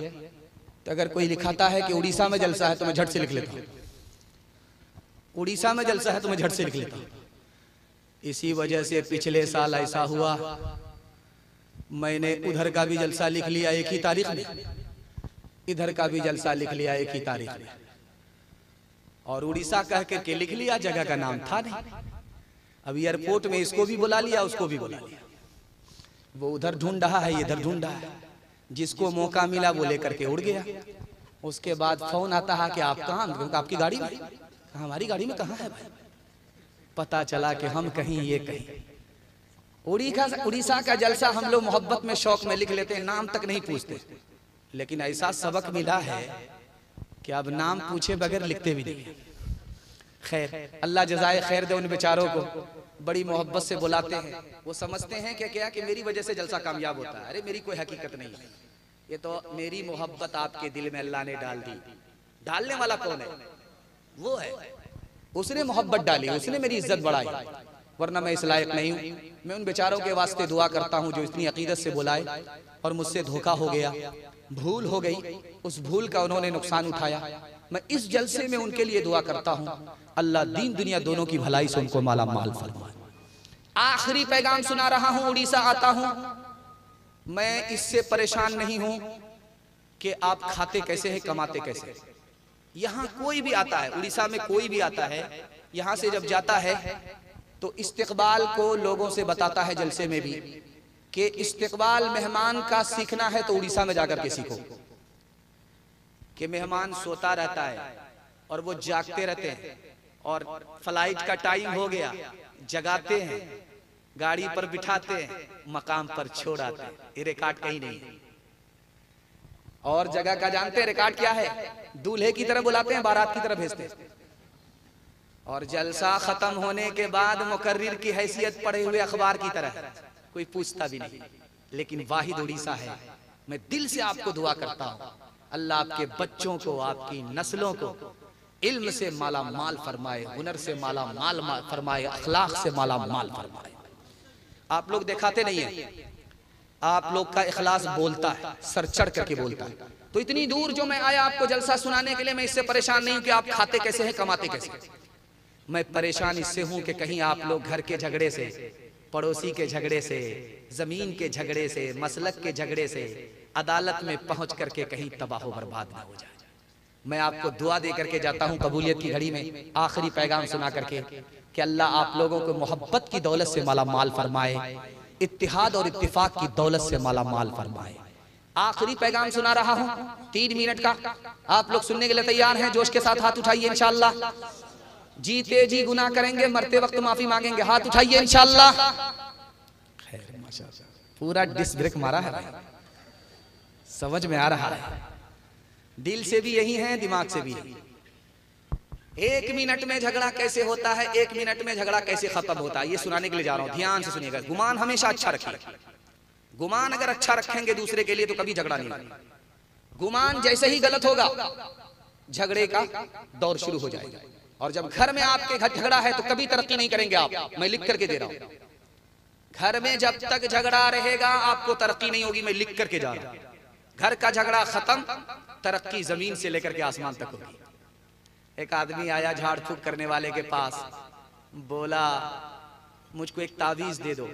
तो अगर कोई लिखाता है कि उड़ीसा में जलसा है तो मैं झट से लिख लेता हूँ, उड़ीसा में जलसा है तो मैं झट से लिख लेता हूँ। इसी वजह से पिछले साल ऐसा हुआ, मैंने उधर का भी जलसा लिख लिया एक ही तारीख में, इधर का भी जलसा लिख लिया एक ही तारीख में, और उड़ीसा कह करके लिख लिया, जगह का नाम था नहीं। अब एयरपोर्ट में इसको भी बुला लिया, उसको भी बुला लिया, वो उधर ढूंढ रहा है, इधर ढूंढ रहा है, जिसको मौका मिला वो लेकर के उड़ गया। उसके बाद फोन आता है कि आप कहाँ, आपकी गाड़ी में, हमारी गाड़ी में कहाँ है भाई। पता चला कि हम कहीं ये कहीं। उड़ीसा का जलसा हम लोग मोहब्बत में शौक में लिख लेते हैं, नाम तक नहीं पूछते, लेकिन ऐसा सबक मिला है कि अब नाम पूछे बगैर लिखते भी नहीं। खैर, अल्लाह जज़ाए खैर दे उन बेचारों को, बड़ी मोहब्बत से बुलाते हैं। वो समझते हैं कि क्या कि मेरी वजह से जलसा कामयाब होता है। अरे मेरी कोई हकीकत नहीं है, ये तो मेरी मोहब्बत आपके दिल में अल्लाह ने डाल दी। डालने वाला कौन है? वो है, उसने मोहब्बत डाली, उसने मेरी इज्जत बढ़ाई, वरना मैं इस लायक नहीं हूँ। मैं उन बेचारों के वास्ते दुआ करता हूँ जो इतनी अकीदत से बुलाए और मुझसे धोखा हो गया, भूल हो गई, उस भूल का उन्होंने नुकसान उठाया। मैं इस जलसे में उनके लिए दुआ करता हूँ, अल्लाह दीन दुनिया दोनों की भलाई से उनको माला माल फरमाए। आखिरी पैगाम सुना रहा हूं, उड़ीसा आता हूं। मैं इससे परेशान नहीं हूं कि आप खाते कैसे हैं, कमाते कैसे। यहां कोई भी आता है, उड़ीसा में कोई भी आता है, यहां से जब जाता है तो इस्तिकबाल को लोगों से बताता है जलसे में भी कि इस्तिकबाल मेहमान का सीखना है तो उड़ीसा में जाकर के सीखो। कि मेहमान सोता रहता है और वो जागते रहते हैं, और फ्लाइट का टाइम हो गया, जगाते हैं, गाड़ी पर बिठाते हैं, मकाम पर छोड़ आते हैं। ये रिकॉर्ड कहीं नहीं है। और जगह का जानते हैं रिकॉर्ड क्या है? दूल्हे की तरह बुलाते हैं, बारात की तरह भेजते हैं, और जलसा खत्म होने के बाद मुकर्रिर की हैसियत पढ़े हुए अखबार की तरह, कोई पूछता भी नहीं। लेकिन वाहिद उड़ीसा है। मैं दिल से आपको दुआ करता हूँ, अल्लाह आपके बच्चों को, आपकी नस्लों को इल्म से माला माल फरमाए, हुनर से माला माल फरमाए, अखलाक से माला माल फरमाए। आप लोग दिखाते नहीं है, आप लोग का इखलास बोलता है, सर चढ़ करके बोलता है। तो इतनी दूर जो मैं आया आपको जलसा सुनाने के लिए, मैं इससे परेशान नहीं हूं कि आप खाते कैसे हैं, कमाते कैसे। मैं परेशान इससे हूं कि कहीं आप लोग घर के झगड़े से, पड़ोसी के झगड़े से, जमीन के झगड़े से, मसलक के झगड़े से अदालत में पहुंच करके कहीं तबाह बर्बाद ना हो जाए। मैं आपको दुआ दे करके जाता हूं कबूलियत की घड़ी में, आखिरी पैगाम सुना करके कि अल्लाह आप लोगों को मोहब्बत की दौलत से माला माल फरमाए, इत्तिहाद और इत्तिफाक की दौलत से माला माल फरमाए। आखिरी पैगाम सुना रहा हूं 3 मिनट का, आप लोग सुनने के लिए तैयार हैं? जोश के साथ हाथ उठाइए इंशाअल्लाह। जीते जी गुनाह करेंगे, मरते वक्त माफी मांगेंगे। हाथ उठाइए इंशाअल्लाह। खैर माशाअल्लाह, पूरा डिस्क ब्रेक मारा है, समझ में आ रहा है। दिल से भी यही है, दिमाग से भी यही। 1 मिनट में झगड़ा कैसे होता है, 1 मिनट में झगड़ा कैसे खत्म होता है, ये सुनाने के लिए जा रहा हूं। ध्यान से सुनिएगा। गुमान हमेशा अच्छा रखिए। गुमान अगर अच्छा रखेंगे दूसरे के लिए तो कभी झगड़ा नहीं होगा। गुमान जैसे ही गलत होगा, झगड़े का दौर शुरू हो जाएगा। और जब घर में आपके घर झगड़ा है तो कभी तरक्की नहीं करेंगे आप। मैं लिख करके दे रहा हूं, घर में जब तक झगड़ा रहेगा आपको तरक्की नहीं होगी। मैं लिख करके जा रहा हूं। घर का झगड़ा खत्म, तरक्की जमीन से लेकर के आसमान तक होगी। एक आदमी आया झाड़ फूक करने वाले के पास, बोला मुझको एक तावीज दे दो।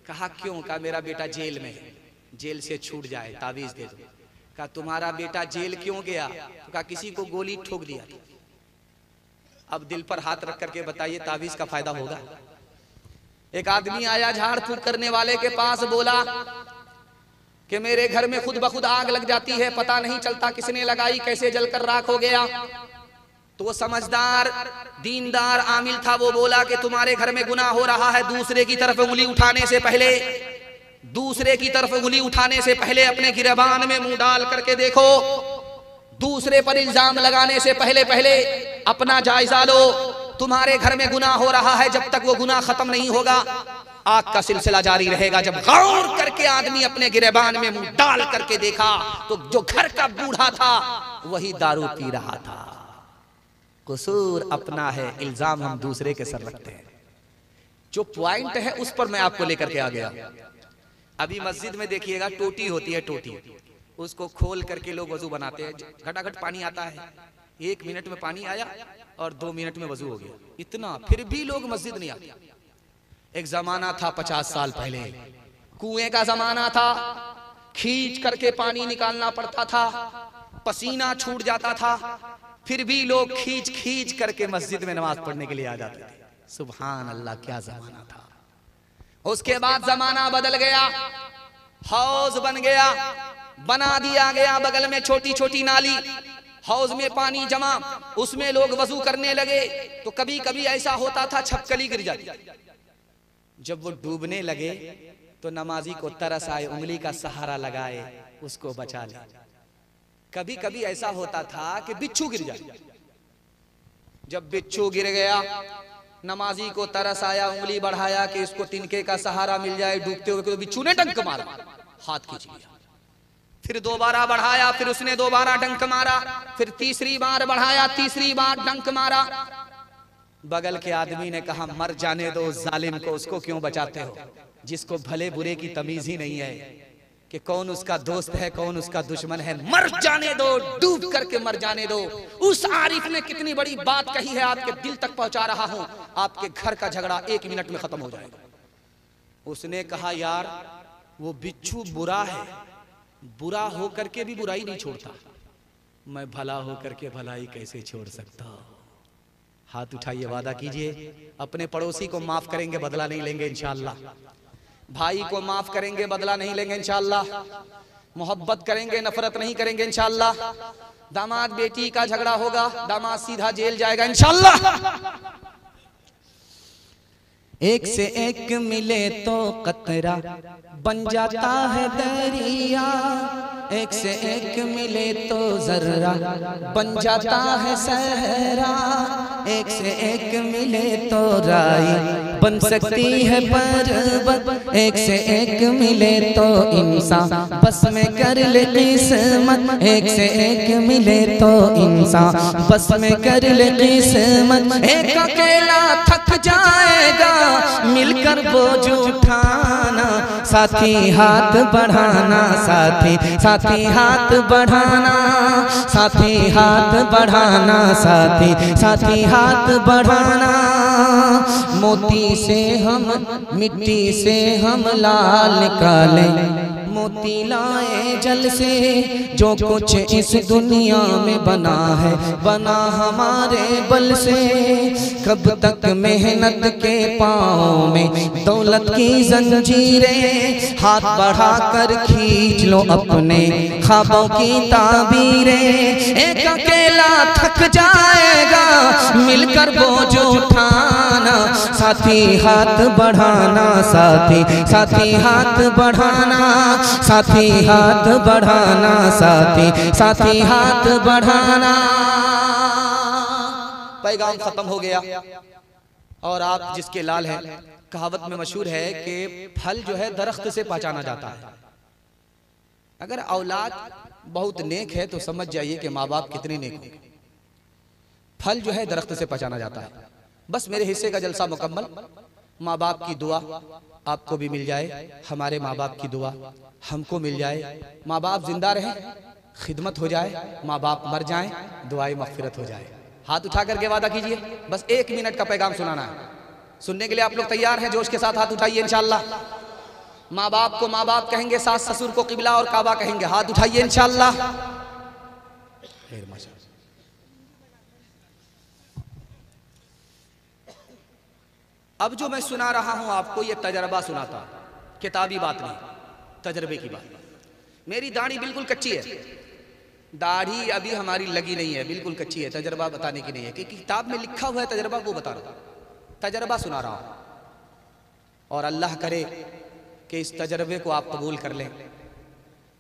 कहा क्यों? कहा मेरा बेटा जेल में है, जेल से छूट जाए, तावीज दे दो। कहा तुम्हारा बेटा जेल क्यों गया? तो कहा किसी को गोली ठोक दिया। अब दिल पर हाथ रख करके बताइए तावीज का फायदा होगा? एक आदमी आया झाड़ फूक करने वाले के पास, बोला कि मेरे घर में खुद ब खुद आग लग जाती है, पता नहीं चलता किसने लगाई, कैसे जलकर राख हो गया। तो वो समझदार दीनदार आमिल था, वो बोला कि तुम्हारे घर में गुनाह हो रहा है, दूसरे की तरफ उंगली उठाने से पहले, दूसरे की तरफ उंगली उठाने से पहले अपने गिरबान में मुंह डाल करके देखो। दूसरे पर इल्जाम लगाने से पहले पहले अपना जायजा लो। तुम्हारे घर में गुनाह हो रहा है, जब तक वो गुनाह खत्म नहीं होगा आग का सिलसिला जारी रहेगा। जब गौर करके आदमी अपने गिरबान में मुंह डाल करके देखा तो जो घर का बूढ़ा था वही दारू पी रहा था। कसूर अपना है, इल्जाम हम दूसरे के सर रखते हैं। जो पॉइंट है उस पर मैं आपको लेकर के आ गया। अभी मस्जिद में देखिएगा टोटी होती है, टोटी उसको खोल करके लोग वजू बनाते हैं। घटाघट पानी आता है, 1 मिनट में पानी आया और 2 मिनट में वजू हो गया, इतना। फिर भी लोग मस्जिद नहीं आते। एक जमाना था 50 साल पहले, कुएं का जमाना था, खींच करके पानी निकालना पड़ता था, पसीना छूट जाता था, फिर भी लोग खींच खींच करके मस्जिद में नमाज पढ़ने के लिए आ जाते थे। सुभान अल्लाह, क्या जमाना था। उसके बाद जमाना बदल गया, हौज बन गया, बना दिया गया बगल में छोटी छोटी नाली, हौज में पानी जमा, उसमें लोग वजू करने लगे। तो कभी कभी ऐसा होता था छपकली गिर जाती। जब वो डूबने लगे तो नमाजी को तरस आए, उंगली का सहारा लगाए, उसको बचा ले। कभी कभी ऐसा होता था कि बिच्छू गिर जाए। जब बिच्छू गिर गया, नमाजी को तरस आया, उंगली बढ़ाया कि इसको तिनके का सहारा मिल जाए डूबते हुए। तो बिच्छू ने डंक मारा, हाथ खींच लिया। फिर दोबारा बढ़ाया, फिर उसने दोबारा डंक मारा, फिर तीसरी बार बढ़ाया, तीसरी बार डंक मारा। बगल के आदमी ने कहा मर जाने दो उस जालिम को, उसको क्यों बचाते हो, जिसको भले बुरे की तमीज ही नहीं है कि कौन उसका दोस्त है कौन उसका दुश्मन है। मर जाने दो, डूब करके मर जाने दो। उस आरिफ ने कितनी बड़ी बात कही है, आपके दिल तक पहुंचा रहा हूं। आपके घर का झगड़ा 1 मिनट में खत्म हो जाएगा। उसने कहा यार वो बिच्छू बुरा है, बुरा होकर के भी बुराई नहीं छोड़ता, मैं भला होकर के भलाई कैसे छोड़ सकता हूं। हाथ उठाइए, वादा कीजिए अपने पड़ोसी को माफ करेंगे, बदला नहीं लेंगे इंशाअल्लाह। भाई को माफ करेंगे, बदला नहीं लेंगे इंशाअल्लाह। मोहब्बत करेंगे, नफरत नहीं करेंगे इंशाअल्लाह। दामाद बेटी का झगड़ा होगा, दामाद सीधा जेल जाएगा इंशाअल्लाह। एक से एक मिले तो कतरा बन जाता है दरिया, एक से एक मिले तो जर्रा बन जाता है सहरा, एक से एक मिले तो राई बन सकती है पर्वत, एक से एक मिले तो इंसान बस में कर ले किस्मत, एक से एक मिले तो इंसान बस में कर ले किस्मत। एक अकेला थक जाएगा मिलकर बोझ उठाना, साथी हाथ बढ़ाना, साथी हाथ बढ़ाना, साथी हाथ बढ़ाना, साथी हाथ बढ़ाना। मोती से हम मिट्टी से हम लाल निकालें, मोती लाए जल से, जो कुछ इस दुनिया में बना है बना हमारे बल से। कब तक मेहनत के पाँव में दौलत की जंजीरें, हाथ बढ़ा कर खींच लो अपने ख्वाबों की ताबीरें। एक अकेला थक जाएगा मिलकर बोझ उठाना, साथी हाथ बढ़ाना, साथी हाथ बढ़ाना, साथी हाथ बढ़ाना, साथी हाथ बढ़ाना। पैगाम खत्म हो गया। और आप जिसके लाल हैं, कहावत में मशहूर है कि फल जो है दरख्त से पहचाना जाता है। अगर औलाद बहुत नेक है तो समझ जाइए कि माँ बाप कितने नेक होंगे। फल जो है दरख्त से पहचाना जाता है। बस मेरे हिस्से का जलसा मुकम्मल। माँ बाप की दुआ आपको भी मिल जाए, हमारे माँ बाप की दुआ हमको मिल जाए। माँ बाप जिंदा रहें, खिदमत हो जाए, माँ बाप मर जाएं, दुआई मगफिरत हो जाए। हाथ उठा करके वादा कीजिए, बस 1 मिनट का पैगाम सुनाना है। सुनने के लिए आप लोग तैयार हैं? जोश के साथ हाथ उठाइए इंशाअल्लाह। माँ बाप को माँ बाप कहेंगे, सास ससुर को किबला और काबा कहेंगे। हाथ उठाइए इंशाअल्लाह। अब जो मैं सुना रहा हूं आपको, ये तजर्बा सुनाता, किताबी बात नहीं, तजर्बे की बात। मेरी दाढ़ी बिल्कुल कच्ची है, दाढ़ी अभी हमारी लगी नहीं है, बिल्कुल कच्ची है। तजर्बा बताने की नहीं है कि किताब में लिखा हुआ है तजर्बा, वो बता रहा हूं, तजर्बा सुना रहा हूं। और अल्लाह करे कि इस तजर्बे को आप कबूल कर लें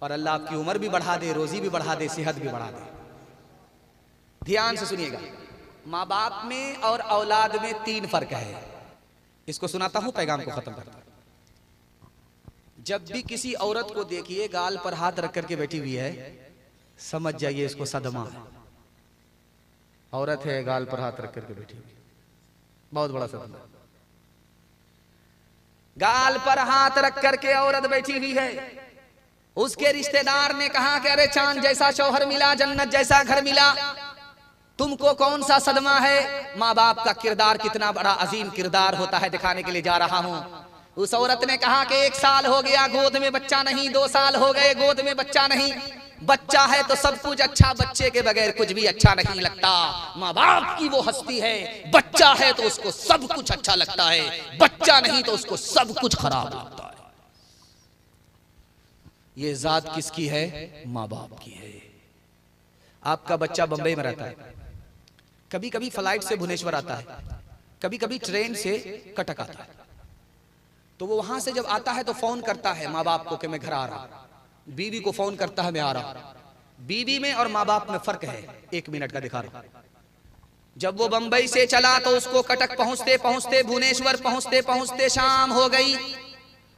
और अल्लाह आपकी उम्र भी बढ़ा दे, रोजी भी बढ़ा दे, सेहत भी बढ़ा दे। ध्यान से सुनिएगा। माँ बाप में और औलाद में 3 फर्क है। इसको सुनाता हूं, पैगाम को खत्म करता हूं। जब भी किसी औरत को देखिए गाल पर हाथ रख करके बैठी हुई है, समझ जाइए इसको सदमा है। औरत है गाल पर हाथ रख करके बैठी हुई, बहुत बड़ा सदमा। गाल पर हाथ रख करके औरत बैठी हुई है, उसके रिश्तेदार ने कहा कि अरे चांद जैसा शौहर मिला, जन्नत जैसा घर मिला, तुमको कौन सा सदमा है? माँ बाप का किरदार कितना बड़ा अजीम किरदार होता है दिखाने के लिए जा रहा हूं। उस औरत ने कहा कि 1 साल हो गया गोद में बच्चा नहीं, 2 साल हो गए गोद में बच्चा नहीं। बच्चा है तो सब कुछ अच्छा, बच्चे के बगैर कुछ भी अच्छा नहीं लगता। माँ बाप की वो हस्ती है, बच्चा है तो उसको सब कुछ अच्छा लगता है, बच्चा नहीं तो उसको सब कुछ खराब लगता है। ये जात किसकी है? माँ बाप की है। आपका बच्चा बंबई में रहता है, कभी कभी फ्लाइट से भुवनेश्वर आता है, कभी कभी ट्रेन से कटक आता है। तो वो वहां से जब आता है तो फोन करता है माँ बाप को कि मैं घर आ रहा। बीवी को फोन करता है मैं आ रहा। बीवी में और माँ बाप में फर्क है, 1 मिनट का दिखा रहा हूं। जब वो बंबई से चला तो उसको कटक पहुंचते पहुंचते, भुवनेश्वर पहुंचते पहुंचते शाम हो गई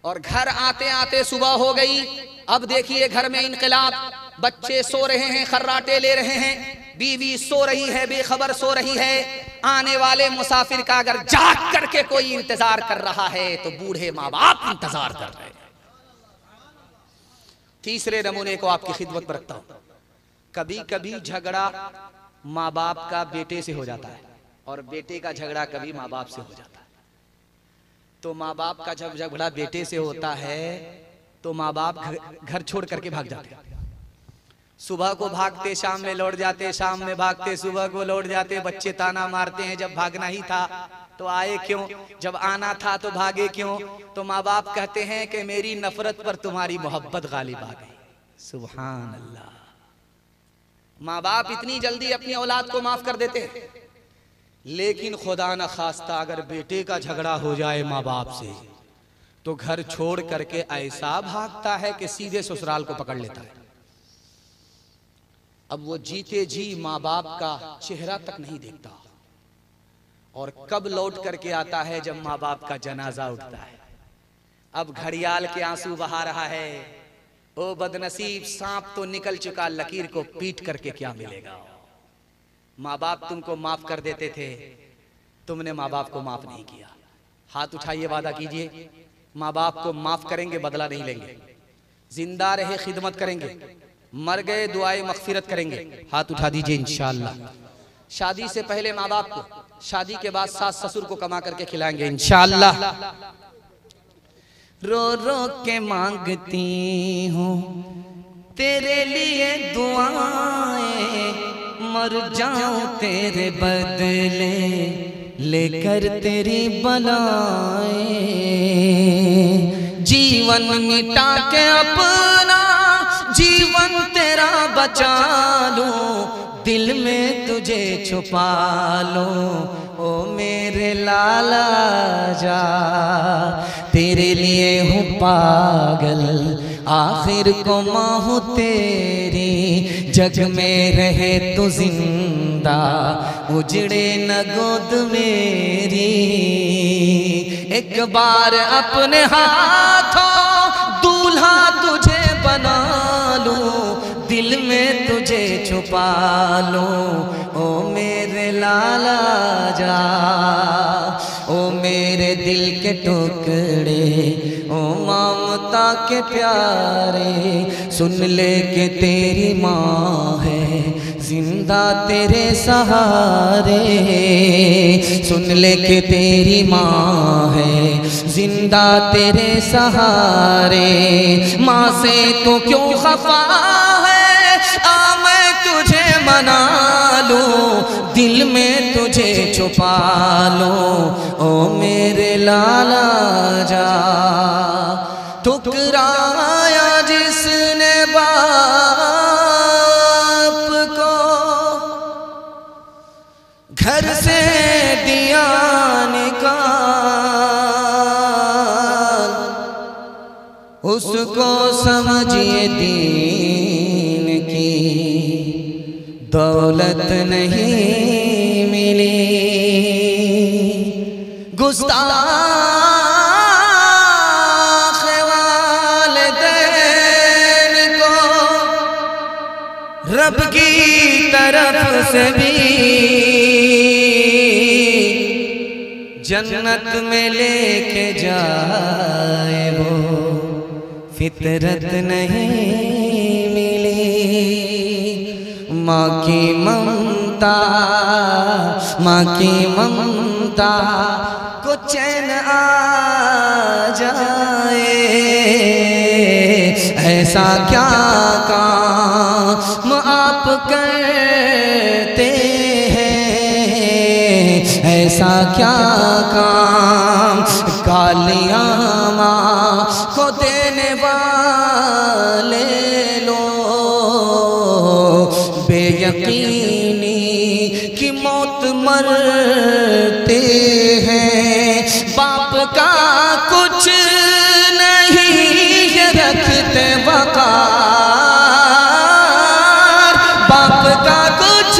और घर आते आते सुबह हो गई। अब देखिए घर में इनकलाब, बच्चे सो रहे हैं, खर्राटे ले रहे हैं, बीवी सो रही है, बेखबर सो रही है। आने वाले मुसाफिर का अगर जाग करके कोई इंतजार कर रहा है तो बूढ़े माँ बाप इंतजार कर रहे हैं। तीसरे नमूने को आपकी खिदमत में रखता हूं। कभी कभी झगड़ा माँ बाप का बेटे से हो जाता है और बेटे का झगड़ा कभी माँ बाप से हो जाता है। तो माँ बाप का जब झगड़ा बेटे से होता है तो माँ बाप घर छोड़ करके भाग जाते हैं। सुबह को भागते शाम में लौट जाते, शाम में भागते सुबह को लौट जाते। बच्चे ताना मारते हैं जब भागना ही था तो आए क्यों, जब आना था तो भागे क्यों। तो माँ बाप कहते हैं कि मेरी नफरत पर तुम्हारी मोहब्बत गालिब आ गई। सुभान अल्लाह। माँ बाप इतनी जल्दी अपनी औलाद को माफ कर देते हैं, लेकिन खुदा न खास्ता अगर बेटे का झगड़ा हो जाए माँ बाप से तो घर छोड़ करके ऐसा भागता है कि सीधे ससुराल को पकड़ लेता है। अब वो जीते जी माँ बाप का चेहरा तक नहीं देखता, और कब लौट करके आता है जब माँ बाप का जनाजा उठता है। अब घड़ियाल के आंसू बहा रहा है, ओ बदनसीब सांप तो निकल चुका, लकीर को पीट करके क्या मिलेगा। माँ बाप तुमको माफ कर देते थे, तुमने माँ बाप को माफ नहीं किया। हाथ उठाइए, वादा कीजिए माँ बाप को माफ करेंगे, बदला नहीं लेंगे। जिंदा रहे खिदमत करेंगे, मर गए दुआए मगफिरत करेंगे। हाथ उठा दीजिए इंशाअल्लाह। शादी से पहले माँ बाप को, शादी के बाद सास ससुर को कमा करके खिलाएंगे इंशाअल्लाह। रो रो के मांगती हूँ तेरे लिए दुआएं, मर जाऊं तेरे बदले लेकर तेरी बलाएं। जीवन मिटा के अपना जीवन तेरा बचा लूं, दिल में तुझे छुपा लूं। ओ मेरे लाला जा, तेरे लिए हूँ पागल, आखिर को माँ हूँ तेरी। जग में रहे तो जिंदा, उजड़े न गोद मेरी। एक बार अपने हाथों दूल्हा तुझे बना लूं, दिल में तुझे छुपा लूं। ओ मेरे लाला जा, ओ मेरे दिल के टुकड़े, ओ ममता के प्यारे। सुन ले के तेरी माँ है जिंदा तेरे सहारे। सुन ले के तेरी माँ है जिंदा तेरे सहारे। माँ से तो क्यों खफा है, आ मैं तुझे मना लूं, दिल में तुझे छुपा लूं। ओ मेरे लाला जा, ठुकराया जिसने बाप को, घर से दिया निकाल, उसको समझिए दीन की दौलत नहीं मिली। गुस्ताख वालिदैन को रब की तरफ से भी जन्नत में लेके जाए, वो फितरत नहीं मिली। माँ की ममता, माँ की ममता को चैन आ जाए। ऐसा क्या काम आप करते हैं, ऐसा क्या काम कालियाँ माँ को देने वाले लोग। बेयकीनी की मौत मरते हैं, बाप का कुछ नहीं रखते वकार। बाप का कुछ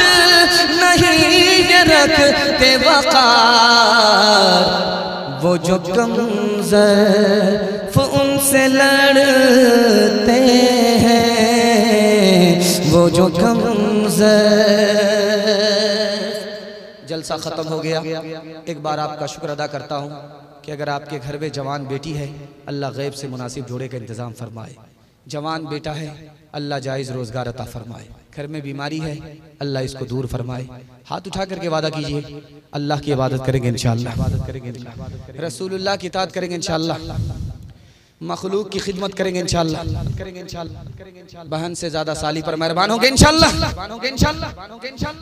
नहीं रखते वकार। वो जो कमज़र उनसे लड़ते हैं, वो जो कमज़र। जलसा ख़त्म हो गया। एक बार आपका शुक्र अदा करता हूँ कि अगर आपके घर में जवान बेटी है, अल्लाह गैब से मुनासिब जोड़े का इंतज़ाम फरमाए। जवान बेटा है, अल्लाह जायज़ रोज़गार अता फरमाए। घर में बीमारी है, अल्लाह इसको दूर फरमाए। हाथ उठा करके वादा कीजिए, अल्लाह की इबादत करेंगे इंशाअल्लाह, रसूलुल्लाह की इताअत करेंगे इंशाअल्लाह, मखलूक की खिदमत करेंगे इंशाअल्लाह, बहन से ज़्यादा साली पर मेहरबान होंगे इंशाअल्लाह।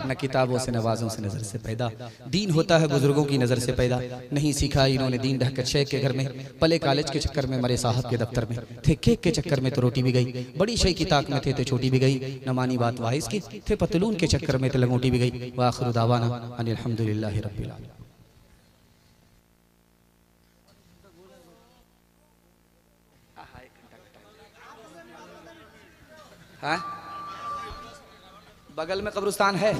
न किताबों से नवाजों से नज़र से पैदा, दीन होता है बुजुर्गों की नज़र से पैदा। नहीं सीखा इन्होंने दीन ढहकर शेख के घर में, पले कॉलेज के चक्कर में, मरे साहब के दफ्तर में, थे केक के चक्कर में तो रोटी भी गई, बड़ी शई की ताक में थे तो छोटी भी गई, न मानी बात वाइस की, थे पतलून के चक्कर में तो लंगोटी भी गई। व आखिरु दावाना अनिल हम्दुलिल्लाहि रब्बिल आलमीन। हाँ? बगल में कब्रिस्तान है।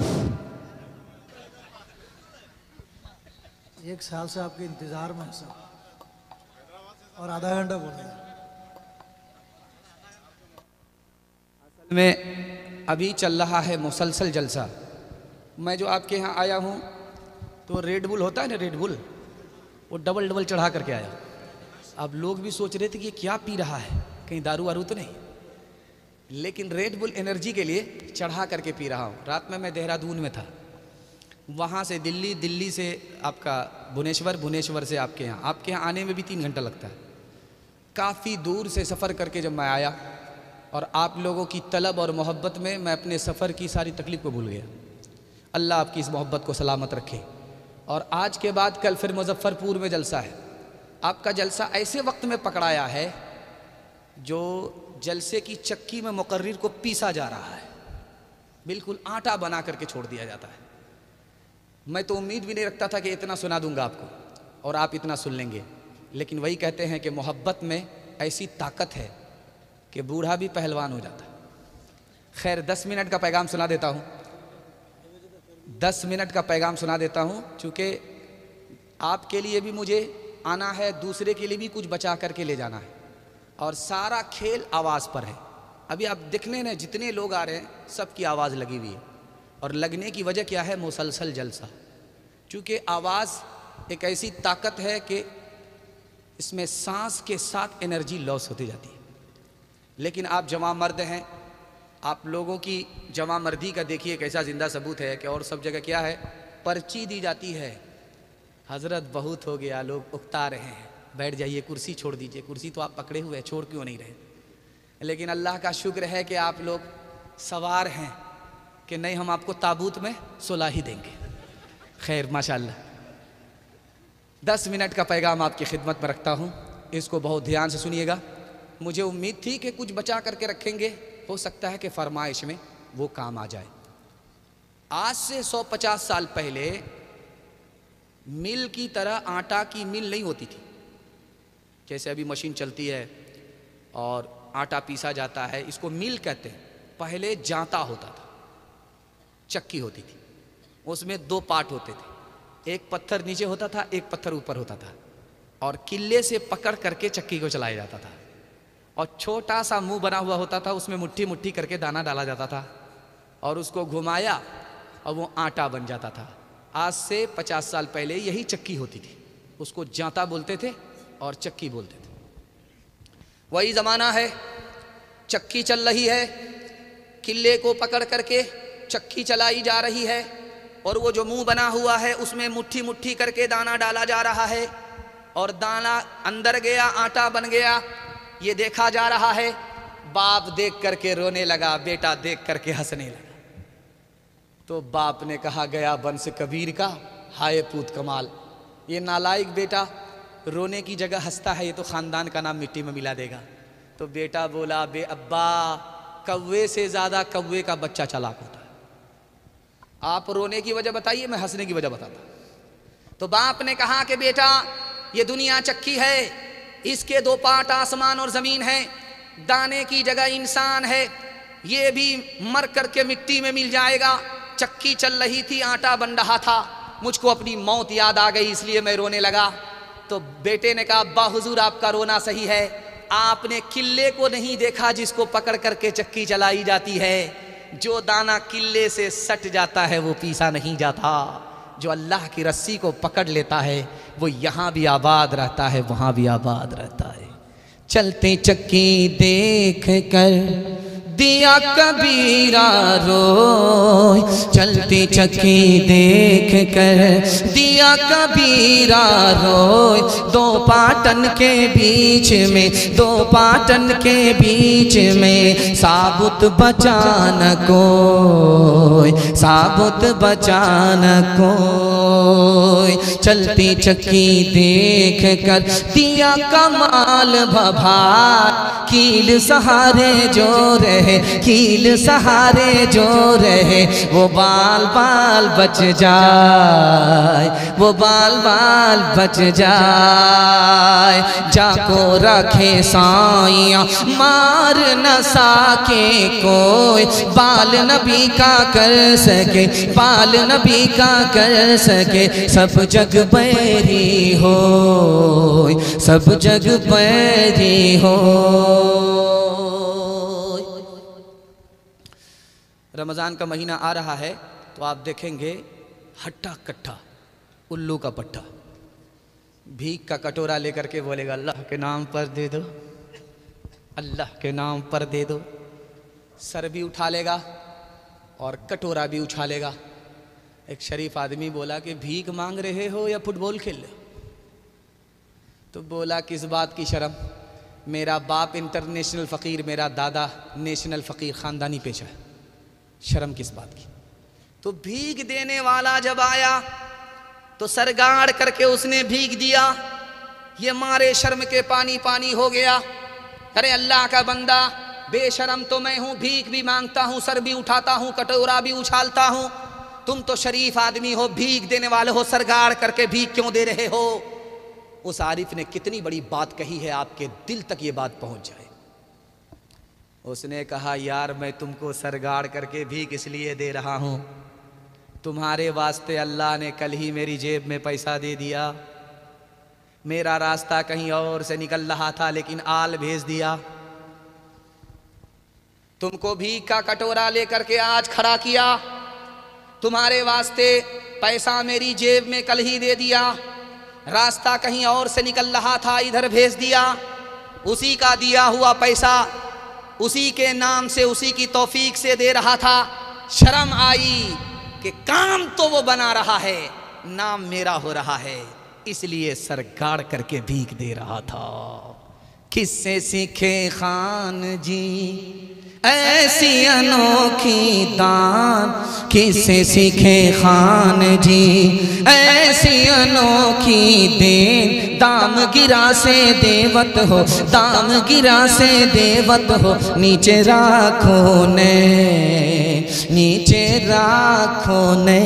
एक साल से आपके इंतजार में है सर, और आधा घंटा बोलेंगे। में अभी चल रहा है मुसलसल जलसा। मैं जो आपके यहाँ आया हूँ तो रेड बुल होता है ना, रेड बुल, वो डबल डबल चढ़ा करके आया। अब लोग भी सोच रहे थे कि ये क्या पी रहा है, कहीं दारू वारू तो नहीं, लेकिन रेड बुल एनर्जी के लिए चढ़ा करके पी रहा हूँ। रात में मैं देहरादून में था, वहाँ से दिल्ली, दिल्ली से आपका भुवनेश्वर, भुवनेश्वर से आपके यहाँ आने में भी 3 घंटा लगता है। काफ़ी दूर से सफ़र करके जब मैं आया और आप लोगों की तलब और मोहब्बत में मैं अपने सफ़र की सारी तकलीफ़ को भूल गया। अल्लाह आपकी इस मोहब्बत को सलामत रखे। और आज के बाद कल फिर मुजफ्फरपुर में जलसा है। आपका जलसा ऐसे वक्त में पकड़ाया है जो जलसे की चक्की में मुकर्रिर को पीसा जा रहा है, बिल्कुल आटा बना करके छोड़ दिया जाता है। मैं तो उम्मीद भी नहीं रखता था कि इतना सुना दूंगा आपको और आप इतना सुन लेंगे, लेकिन वही कहते हैं कि मोहब्बत में ऐसी ताकत है कि बूढ़ा भी पहलवान हो जाता है। खैर 10 मिनट का पैगाम सुना देता हूँ, 10 मिनट का पैगाम सुना देता हूँ, चूँकि आपके लिए भी मुझे आना है, दूसरे के लिए भी कुछ बचा करके ले जाना है, और सारा खेल आवाज़ पर है। अभी आप देखने ना जितने लोग आ रहे हैं सबकी आवाज़ लगी हुई है, और लगने की वजह क्या है, मुसलसल जलसा। चूँकि आवाज़ एक ऐसी ताकत है कि इसमें सांस के साथ एनर्जी लॉस होती जाती है। लेकिन आप जवां मर्द हैं, आप लोगों की जवां मर्दी का देखिए कैसा ज़िंदा सबूत है कि और सब जगह क्या है, पर्ची दी जाती है, हज़रत बहुत हो गया, लोग उकता रहे हैं, बैठ जाइए, कुर्सी छोड़ दीजिए। कुर्सी तो आप पकड़े हुए हैं, छोड़ क्यों नहीं रहे? लेकिन अल्लाह का शुक्र है कि आप लोग सवार हैं कि नहीं, हम आपको ताबूत में सुला ही देंगे। खैर माशाअल्लाह, 10 मिनट का पैगाम आपकी खिदमत में रखता हूँ, इसको बहुत ध्यान से सुनिएगा। मुझे उम्मीद थी कि कुछ बचा करके रखेंगे, हो सकता है कि फरमाइश में वो काम आ जाए। आज से 150 साल पहले मिल की तरह आटा की मिल नहीं होती थी। जैसे अभी मशीन चलती है और आटा पीसा जाता है, इसको मिल कहते हैं। पहले जांता होता था, चक्की होती थी, उसमें 2 पार्ट होते थे, एक पत्थर नीचे होता था, एक पत्थर ऊपर होता था, और किल्ले से पकड़ करके चक्की को चलाया जाता था, और छोटा सा मुंह बना हुआ होता था, उसमें मुट्ठी मुट्ठी करके दाना डाला जाता था, और उसको घुमाया और वो आटा बन जाता था। आज से 50 साल पहले यही चक्की होती थी, उसको जांता बोलते थे और चक्की बोलते थे। वही ज़माना है, चक्की चल रही है, किले को पकड़ करके चक्की चलाई जा रही है, और वो जो मुंह बना हुआ है उसमें मुट्ठी मुट्ठी करके दाना डाला जा रहा है, और दाना अंदर गया, आटा बन गया, ये देखा जा रहा है। बाप देख करके रोने लगा, बेटा देख करके हंसने लगा। तो बाप ने कहा, गया बंस कबीर का, हाय पूत कमाल, ये नालायक बेटा रोने की जगह हंसता है, ये तो ख़ानदान का नाम मिट्टी में मिला देगा। तो बेटा बोला, बे अब्बा, कौवे से ज़्यादा कौवे का बच्चा चालाक होता है। आप रोने की वजह बताइए, मैं हंसने की वजह बताता। तो बाप ने कहा कि बेटा, ये दुनिया चक्की है, इसके 2 पार्ट आसमान और ज़मीन है, दाने की जगह इंसान है, ये भी मर करके मिट्टी में मिल जाएगा। चक्की चल रही थी, आटा बन रहा था, मुझको अपनी मौत याद आ गई, इसलिए मैं रोने लगा। तो बेटे ने कहा, अब्बा हुजूर आपका रोना सही है, आपने किल्ले को नहीं देखा जिसको पकड़ करके चक्की चलाई जाती है। जो दाना किल्ले से सट जाता है वो पीसा नहीं जाता, जो अल्लाह की रस्सी को पकड़ लेता है वो यहाँ भी आबाद रहता है, वहाँ भी आबाद रहता है। चलती चक्की देख कर दिया कबीरा रोय, चलती चक्की देख कर दिया कबीरा रोय। दो पाटन के बीच में, दो पाटन के बीच में साबुत बचा न कोई, साबुत बचा न कोई। चलती चक्की देख कर दिया कमाल भभार, कील सहारे जो रहे, कील सहारे जो रहे वो बाल बाल बच जाए, वो बाल बाल बच जाए। जाको रखे साइयां मार न सके कोई, बाल नबी का कर सके, बाल नबी का कर सके। सब जग बैरी हो, सब जग बैरी हो। रमज़ान का महीना आ रहा है तो आप देखेंगे हट्टा कट्ठा उल्लू का पट्टा भीख का कटोरा लेकर के बोलेगा अल्लाह के नाम पर दे दो, अल्लाह के नाम पर दे दो। सर भी उठा लेगा और कटोरा भी उछालेगा। एक शरीफ आदमी बोला कि भीख मांग रहे हो या फुटबॉल खेल रहे हो? तो बोला किस बात की शर्म, मेरा बाप इंटरनेशनल फ़कीर, मेरा दादा नेशनल फ़कीर, ख़ानदानी पेशा है, शर्म किस बात की। तो भीख देने वाला जब आया तो सरगाड़ करके उसने भीख दिया, ये मारे शर्म के पानी पानी हो गया। अरे अल्लाह का बंदा, बेशर्म तो मैं हूँ, भीख भी मांगता हूँ, सर भी उठाता हूँ, कटोरा भी उछालता हूँ, तुम तो शरीफ आदमी हो, भीख देने वाले हो, सरगाड़ करके भीख क्यों दे रहे हो? उस आरिफ ने कितनी बड़ी बात कही है, आपके दिल तक ये बात पहुँच जाए। उसने कहा यार मैं तुमको सरगाड़ करके भीख इसलिए दे रहा हूँ, तुम्हारे वास्ते अल्लाह ने कल ही मेरी जेब में पैसा दे दिया। मेरा रास्ता कहीं और से निकल रहा था लेकिन आल भेज दिया, तुमको भीख का कटोरा लेकर के आज खड़ा किया, तुम्हारे वास्ते पैसा मेरी जेब में कल ही दे दिया, रास्ता कहीं और से निकल रहा था इधर भेज दिया। उसी का दिया हुआ पैसा उसी के नाम से, उसी की तौफीक से दे रहा था। शर्म आई कि काम तो वो बना रहा है, नाम मेरा हो रहा है, इसलिए सरगाड़ करके भीख दे रहा था। किससे सीखे खान जी ऐसी अनोखी दान, किससे सीखे खान जी ऐसी अनोखी देन। दाम गिरा से देवत हो, दाम गिरा से देवत हो, नीचे राखो ने, नीचे राखो ने।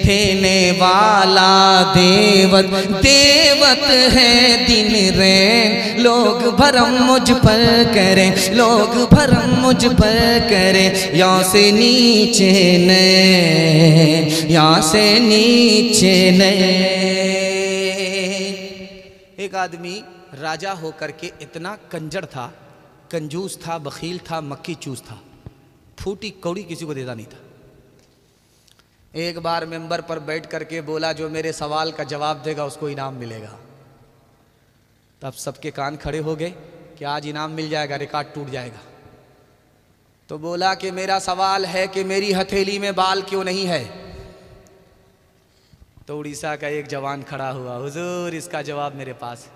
देने वाला देवत, देवत है दिन रैन। लोग भरम मुझ पर करें, लोग भरम मुझ पर करें, यहाँ से नीचे ने, यहाँ से नीचे ने। एक आदमी राजा होकर के इतना कंजर था, कंजूस था, बखील था, मक्खी चूस था, फूटी कौड़ी किसी को देता नहीं था। एक बार मेंबर पर बैठ करके बोला जो मेरे सवाल का जवाब देगा उसको इनाम मिलेगा। तब सबके कान खड़े हो गए कि आज इनाम मिल जाएगा, रिकॉर्ड टूट जाएगा। तो बोला कि मेरा सवाल है कि मेरी हथेली में बाल क्यों नहीं है? तो उड़ीसा का एक जवान खड़ा हुआ, हुजूर इसका जवाब मेरे पास है।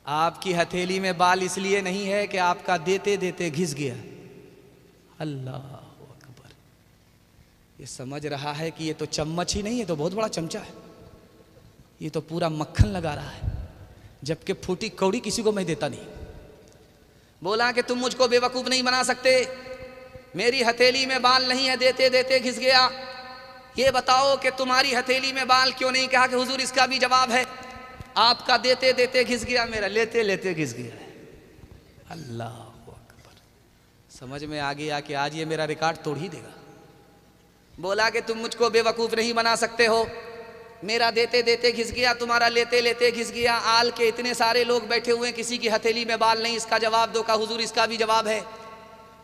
आपकी हथेली में बाल इसलिए नहीं है कि आपका देते देते घिस गया। अल्लाह अकबर। ये समझ रहा है कि ये तो चम्मच ही नहीं है, तो बहुत बड़ा चमचा है, ये तो पूरा मक्खन लगा रहा है, जबकि फूटी कौड़ी किसी को मैं देता नहीं। बोला कि तुम मुझको बेवकूफ़ नहीं बना सकते, मेरी हथेली में बाल नहीं है, देते देते घिस गया। ये बताओ कि तुम्हारी हथेली में बाल क्यों नहीं? कहा कि हुजूर इसका भी जवाब है, आपका देते देते घिस गया, मेरा लेते लेते घिस गया है। अल्लाह अकबर। समझ में आ गया कि आज ये मेरा रिकॉर्ड तोड़ ही देगा। बोला कि तुम मुझको बेवकूफ़ नहीं बना सकते हो, मेरा देते देते घिस गया, तुम्हारा लेते लेते घिस गया। आल के इतने सारे लोग बैठे हुए हैं, किसी की हथेली में बाल नहीं, इसका जवाब दो। का हुजूर इसका भी जवाब है,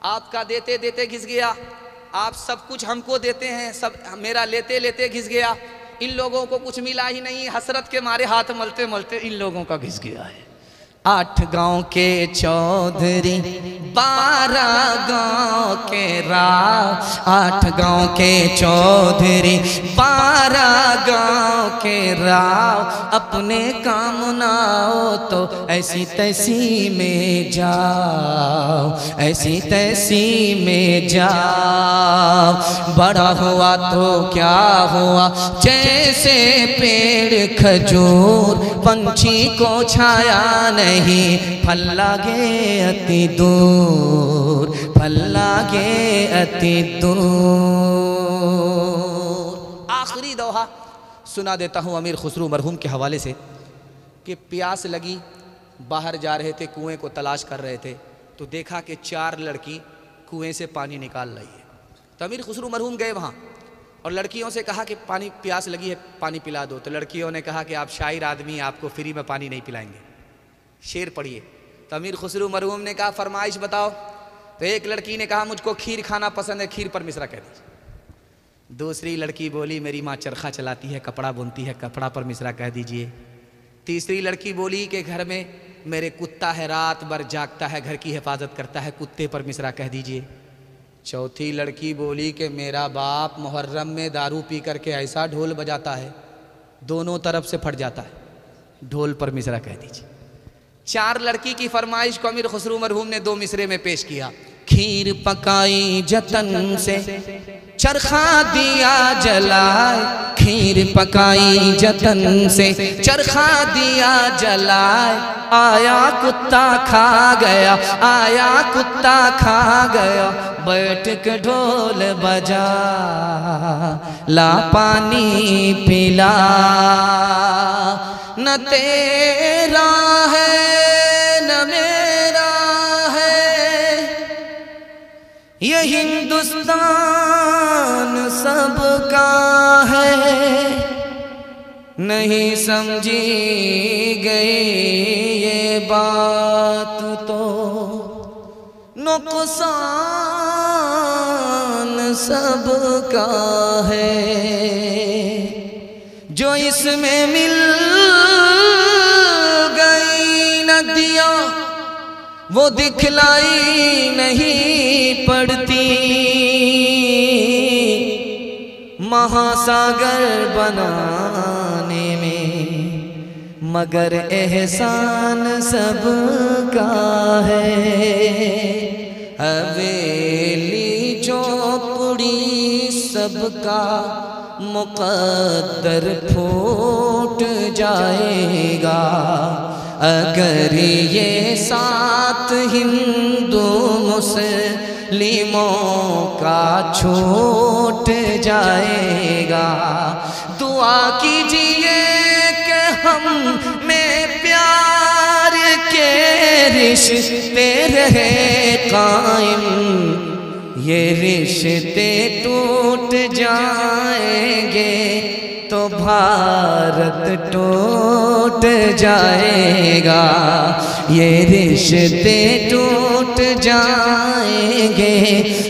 आपका देते देते घिस गया, आप सब कुछ हमको देते हैं, सब मेरा लेते लेते घिस गया, इन लोगों को कुछ मिला ही नहीं, हसरत के मारे हाथ मलते मलते इन लोगों का घिस गया है। 8 गांव के चौधरी 12 गांव के राव। 8 गांव के चौधरी 12 गांव के राव। अपने काम ना हो तो ऐसी तैसी में जाओ, ऐसी तैसी में जाओ। बड़ा हुआ तो क्या हुआ, जैसे पेड़ खजूर, पंछी को छाया नहीं, फल लागे अति दूर, फल लागे अति दूर। आखिरी दोहा सुना देता हूँ अमीर खुसरू मरहूम के हवाले से कि प्यास लगी, बाहर जा रहे थे, कुएं को तलाश कर रहे थे, तो देखा कि 4 लड़की कुएं से पानी निकाल रही है। तो अमीर खुसरू मरहूम गए वहाँ और लड़कियों से कहा कि पानी प्यास लगी है, पानी पिला दो। तो लड़कियों ने कहा कि आप शायर आदमी, आपको फ्री में पानी नहीं पिलाएंगे, शेर पढ़िए। तो अमीर खुसरू मरहूम ने कहा फरमाइश बताओ। तो एक लड़की ने कहा मुझको खीर खाना पसंद है, खीर पर मिश्रा कह दीजिए। दूसरी लड़की बोली मेरी माँ चरखा चलाती है, कपड़ा बुनती है, कपड़ा पर मिश्रा कह दीजिए। तीसरी लड़की बोली कि घर में मेरे कुत्ता है, रात भर जागता है, घर की हिफाजत करता है, कुत्ते पर मिश्रा कह दीजिए। चौथी लड़की बोली कि मेरा बाप मुहर्रम में दारू पी करके ऐसा ढोल बजाता है, दोनों तरफ से फट जाता है, ढोल पर मिश्रा कह दीजिए। 4 लड़की की फरमाइश को अमीर खुसरू मरहूम ने 2 मिसरे में पेश किया। खीर पकाई जतन से चरखा दिया जलाए, खीर पकाई जतन से चरखा दिया जलाए। आया कुत्ता खा गया, आया कुत्ता खा गया, बैठ के ढोल बजा, ला पानी पिला। न तेरा है न मेरा है, ये हिंदुस्तान सबका है। नहीं समझी गई ये बात तो नुकसान सबका है। जो इसमें मिल गई नदियाँ वो दिखलाई नहीं पड़ती, महासागर बनाने में मगर एहसान सबका है। हवेली चौपड़ी सबका मुकद्दर फूट जाएगा, अगर ये साथ हिंदू मुस्लिमों का छूट जाएगा। दुआ कीजिए कि हम में प्यार के रिश्ते रहे कायम, ये रिश्ते टूट जाएंगे तो भारत टूट जाएगा। ये रिश्ते टूट जाएंगे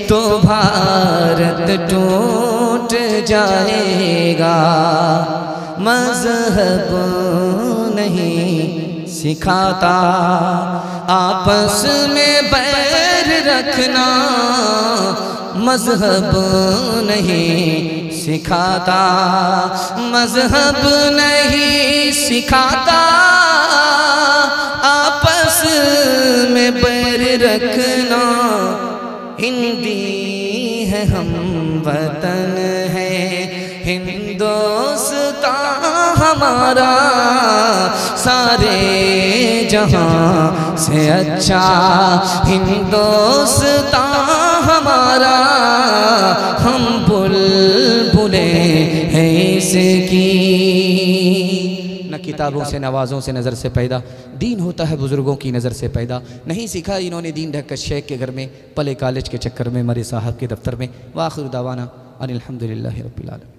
तो भारत टूट जाएगा। मज़हब नहीं सिखाता आपस में बैर रखना, मज़हब नहीं सिखाता, मज़हब नहीं सिखाता आपस में बैर रखना। हिंदी है हम वतन है हिंदुस्तान हमारा, सारे जहां से अच्छा हिंदुस्तान हमारा। हम बुलबुले हैं इसकी। न किताबों से नवाज़ों से नज़र से पैदा, दीन होता है बुज़ुर्गों की नज़र से पैदा। नहीं सीखा इन्होंने दीन ढक शेख के घर में, पले कॉलेज के चक्कर में, मरे साहब के दफ्तर में। वाखिर दावाना अनिल हम्दुलिल्लाहि रब्बिल आलमीन।